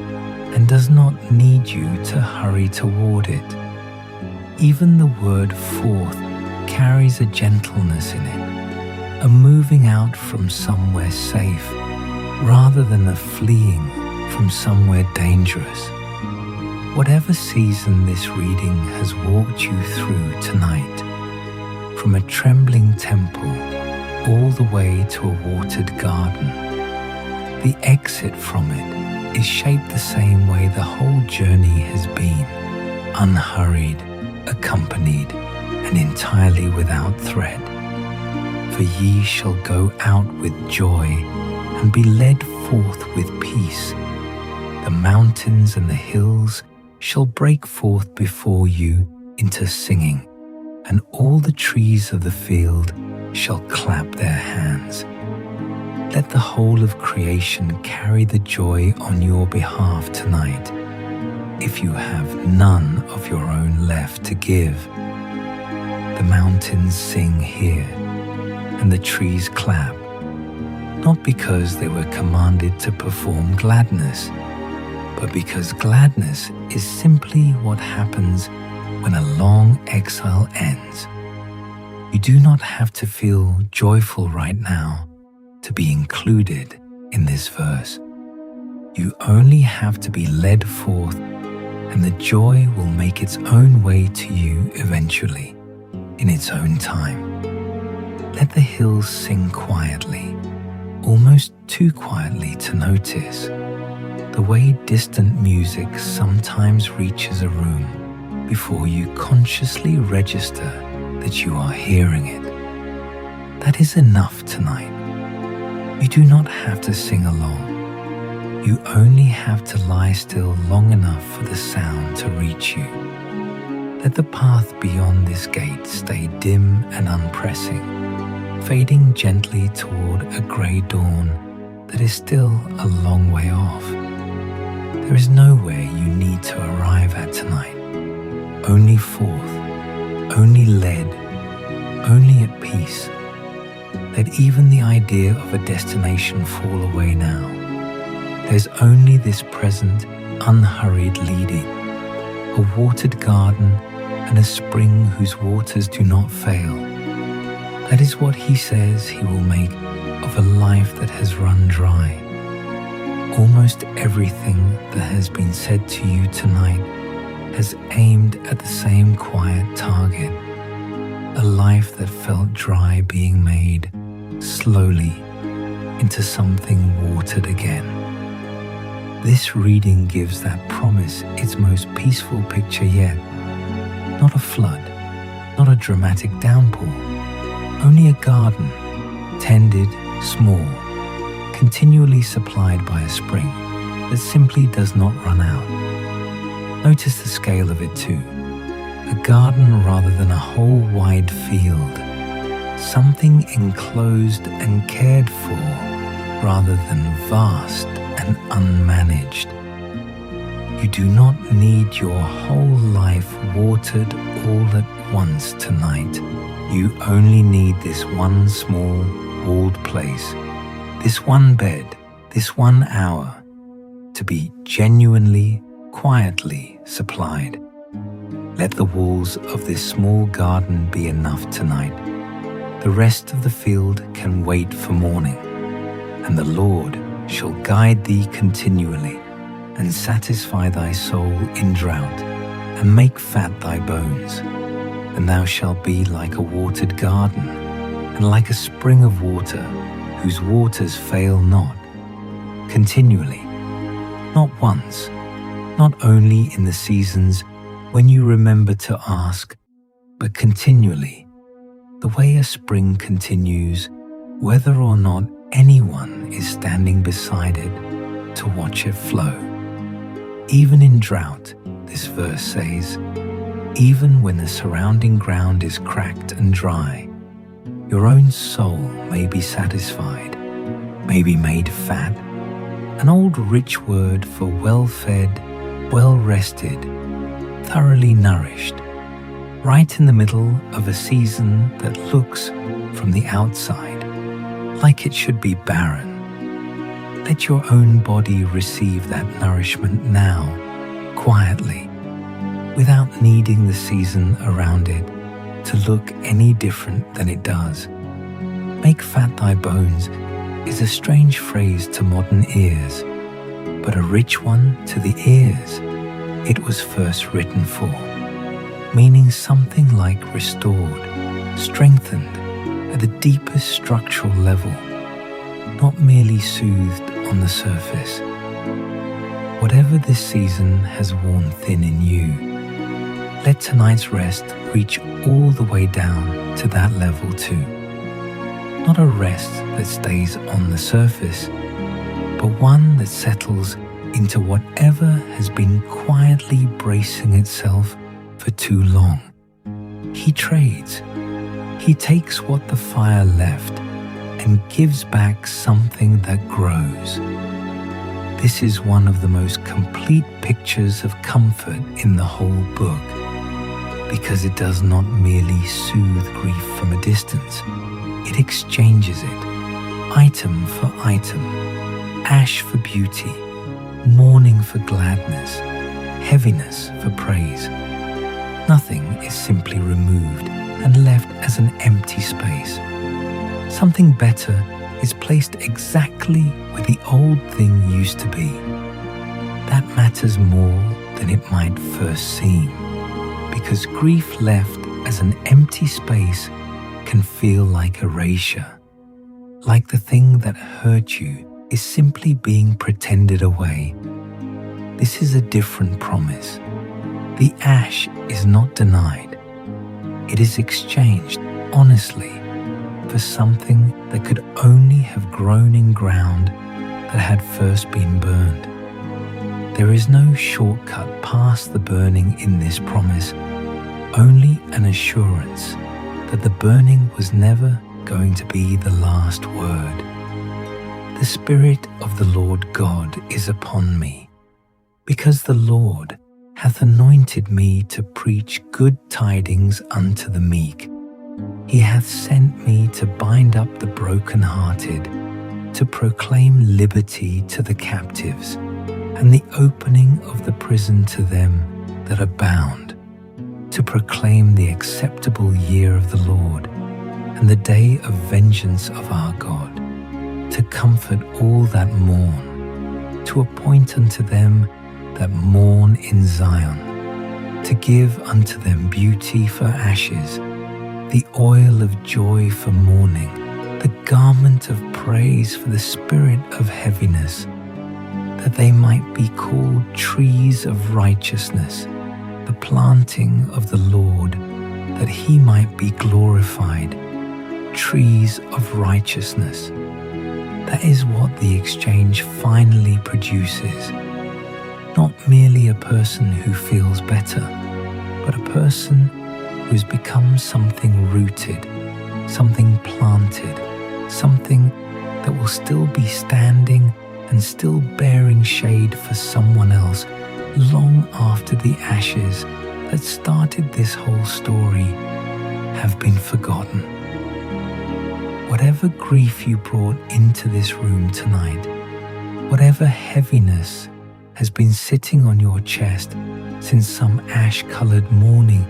and does not need you to hurry toward it. Even the word forth carries a gentleness in it, a moving out from somewhere safe rather than a fleeing from somewhere dangerous. Whatever season this reading has walked you through tonight, from a trembling temple all the way to a watered garden, the exit from it is shaped the same way the whole journey has been, unhurried, accompanied, and entirely without threat. For ye shall go out with joy and be led forth with peace. The mountains and the hills shall break forth before you into singing, and all the trees of the field shall clap their hands. Let the whole of creation carry the joy on your behalf tonight, if you have none of your own left to give. The mountains sing here, and the trees clap, not because they were commanded to perform gladness, but because gladness is simply what happens when a long exile ends. You do not have to feel joyful right now to be included in this verse. You only have to be led forth, and the joy will make its own way to you eventually, in its own time. Let the hills sing quietly, almost too quietly to notice, the way distant music sometimes reaches a room before you consciously register that you are hearing it. That is enough tonight. You do not have to sing along. You only have to lie still long enough for the sound to reach you. Let the path beyond this gate stay dim and unpressing, fading gently toward a grey dawn that is still a long way off. There is nowhere you need to arrive at tonight. Only forth, only led, only at peace. Let even the idea of a destination fall away now. There's only this present, unhurried leading, a watered garden and a spring whose waters do not fail. That is what he says he will make of a life that has run dry. Almost everything that has been said to you tonight has aimed at the same quiet target, a life that felt dry being made slowly into something watered again. This reading gives that promise its most peaceful picture yet. Not a flood, not a dramatic downpour, only a garden, tended, small, continually supplied by a spring that simply does not run out. Notice the scale of it too. A garden rather than a whole wide field. Something enclosed and cared for rather than vast and unmanaged. You do not need your whole life watered all at once tonight. You only need this one small, walled place, this one bed, this 1 hour, to be genuinely, quietly supplied. Let the walls of this small garden be enough tonight. The rest of the field can wait for morning, and the Lord shall guide thee continually, and satisfy thy soul in drought, and make fat thy bones. And thou shalt be like a watered garden, and like a spring of water, whose waters fail not, continually, not once, not only in the seasons when you remember to ask, but continually, the way a spring continues, whether or not anyone is standing beside it to watch it flow. Even in drought, this verse says, even when the surrounding ground is cracked and dry, your own soul may be satisfied, may be made fat, an old rich word for well-fed, well-rested, thoroughly nourished, right in the middle of a season that looks, from the outside, like it should be barren. Let your own body receive that nourishment now, quietly, without needing the season around it to look any different than it does. Make fat thy bones is a strange phrase to modern ears, but a rich one to the ears it was first written for, meaning something like restored, strengthened at the deepest structural level, not merely soothed on the surface. Whatever this season has worn thin in you, let tonight's rest reach all the way down to that level too. Not a rest that stays on the surface, but one that settles into whatever has been quietly bracing itself for too long. He trades. He takes what the fire left and gives back something that grows. This is one of the most complete pictures of comfort in the whole book, because it does not merely soothe grief from a distance. It exchanges it, item for item, ash for beauty, mourning for gladness, heaviness for praise. Nothing is simply removed and left as an empty space. Something better is placed exactly where the old thing used to be. That matters more than it might first seem, because grief left as an empty space can feel like erasure, like the thing that hurt you is simply being pretended away. This is a different promise. The ash is not denied. It is exchanged honestly for something that could only have grown in ground that had first been burned. There is no shortcut past the burning in this promise, only an assurance that the burning was never going to be the last word. The Spirit of the Lord God is upon me, because the Lord hath anointed me to preach good tidings unto the meek. He hath sent me to bind up the brokenhearted, to proclaim liberty to the captives, and the opening of the prison to them that are bound, to proclaim the acceptable year of the Lord, and the day of vengeance of our God, to comfort all that mourn, to appoint unto them that mourn in Zion, to give unto them beauty for ashes, the oil of joy for mourning, the garment of praise for the spirit of heaviness, that they might be called trees of righteousness, the planting of the Lord, that he might be glorified, trees of righteousness. That is what the exchange finally produces. Not merely a person who feels better, but a person who has become something rooted, something planted, something that will still be standing and still bearing shade for someone else long after the ashes that started this whole story have been forgotten. Whatever grief you brought into this room tonight, whatever heaviness has been sitting on your chest since some ash-colored morning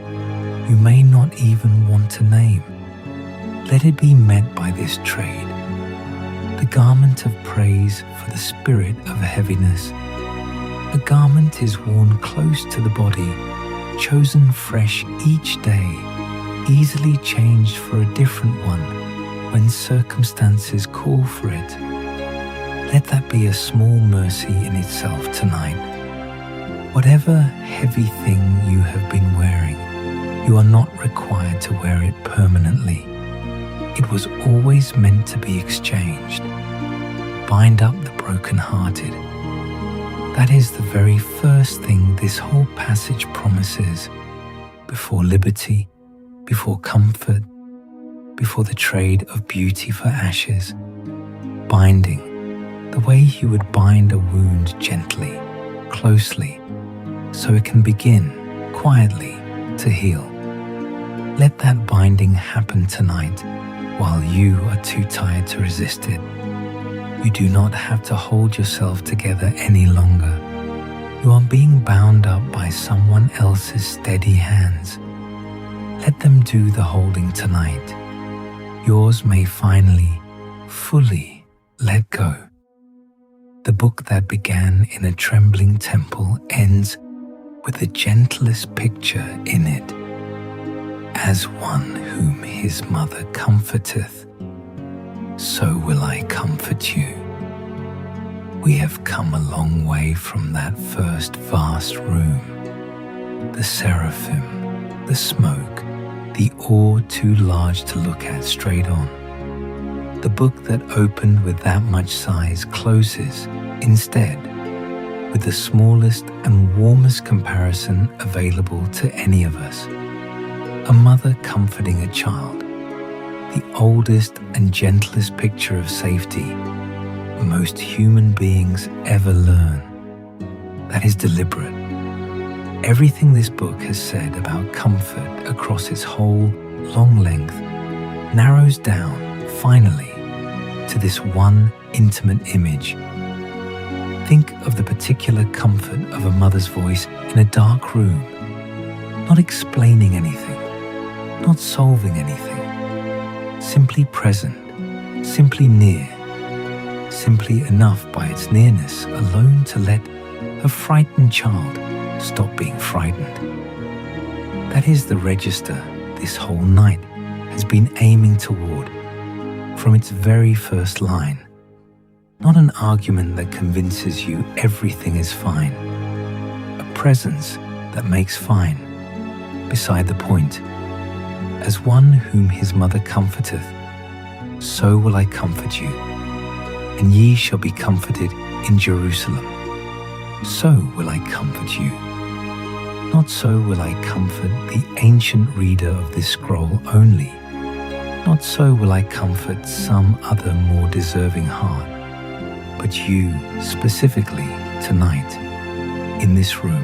you may not even want to name, let it be met by this trade, the garment of praise for the spirit of heaviness. A garment is worn close to the body, chosen fresh each day, easily changed for a different one when circumstances call for it. Let that be a small mercy in itself tonight. Whatever heavy thing you have been wearing, you are not required to wear it permanently. It was always meant to be exchanged. Bind up the broken-hearted. That is the very first thing this whole passage promises. Before liberty, before comfort, before the trade of beauty for ashes. Binding, the way you would bind a wound gently, closely, so it can begin, quietly, to heal. Let that binding happen tonight while you are too tired to resist it. You do not have to hold yourself together any longer. You are being bound up by someone else's steady hands. Let them do the holding tonight. Yours may finally, fully let go. The book that began in a trembling temple ends with the gentlest picture in it. As one whom his mother comforteth, so will I comfort you. We have come a long way from that first vast room. The seraphim, the smoke, the awe too large to look at straight on. The book that opened with that much size closes, instead, with the smallest and warmest comparison available to any of us. A mother comforting a child, the oldest and gentlest picture of safety most human beings ever learn. That is deliberate. Everything this book has said about comfort across its whole long length narrows down, finally, to this one intimate image. Think of the particular comfort of a mother's voice in a dark room, not explaining anything, not solving anything, simply present, simply near, simply enough by its nearness alone to let a frightened child stop being frightened. That is the register this whole night has been aiming toward from its very first line. Not an argument that convinces you everything is fine, a presence that makes fine, beside the point. As one whom his mother comforteth, so will I comfort you, and ye shall be comforted in Jerusalem. So will I comfort you. Not so will I comfort the ancient reader of this scroll only. Not so will I comfort some other more deserving heart, but you specifically tonight, in this room.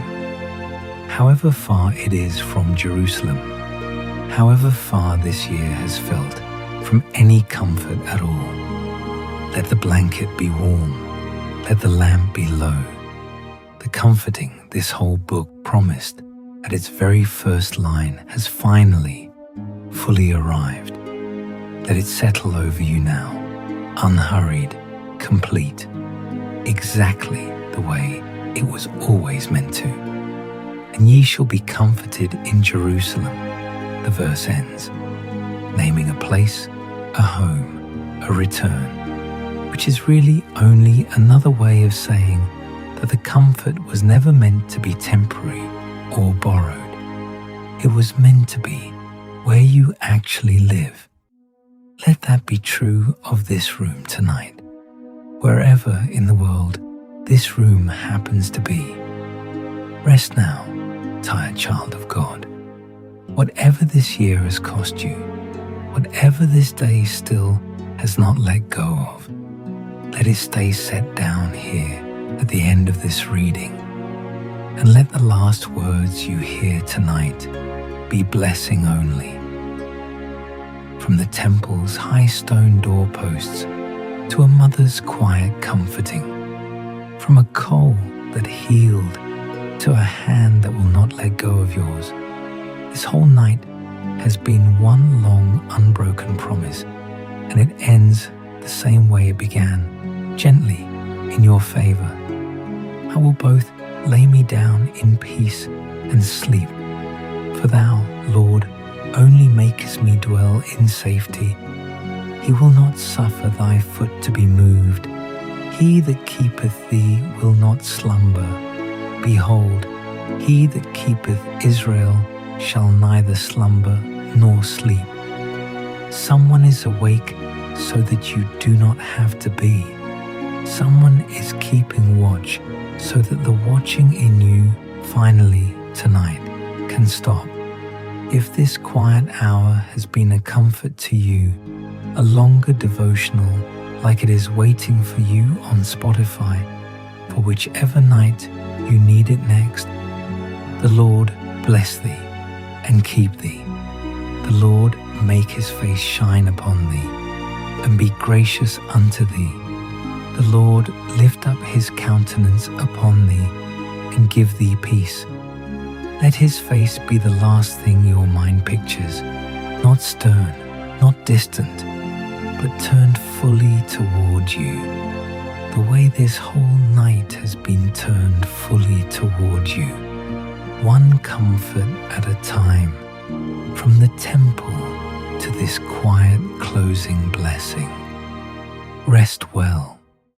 However far it is from Jerusalem, however far this year has felt from any comfort at all, let the blanket be warm, let the lamp be low. The comforting this whole book promised at its very first line has finally, fully arrived. Let it settle over you now, unhurried, complete, exactly the way it was always meant to. And ye shall be comforted in Jerusalem, the verse ends, naming a place, a home, a return, which is really only another way of saying that the comfort was never meant to be temporary or borrowed. It was meant to be where you actually live. Let that be true of this room tonight, wherever in the world this room happens to be. Rest now, tired child of God. Whatever this year has cost you, whatever this day still has not let go of, let it stay set down here at the end of this reading. and let the last words you hear tonight be blessing only. From the temple's high stone doorposts to a mother's quiet comforting, from a coal that healed to a hand that will not let go of yours, this whole night has been one long unbroken promise, and it ends the same way it began, gently in your favor. I will both lay me down in peace and sleep, for thou, Lord, only makest me dwell in safety. He will not suffer thy foot to be moved. He that keepeth thee will not slumber. Behold, he that keepeth Israel shall neither slumber nor sleep. Someone is awake so that you do not have to be. Someone is keeping watch so that the watching in you finally tonight can stop. If this quiet hour has been a comfort to you, a longer devotional like it is waiting for you on Spotify for whichever night you need it next, the Lord bless thee and keep thee. The Lord make his face shine upon thee and be gracious unto thee. The Lord lift up his countenance upon thee and give thee peace. Let his face be the last thing your mind pictures, not stern, not distant, but turned fully toward you, the way this whole night has been turned fully toward you, one comfort at a time, from the temple to this quiet closing blessing. Rest well.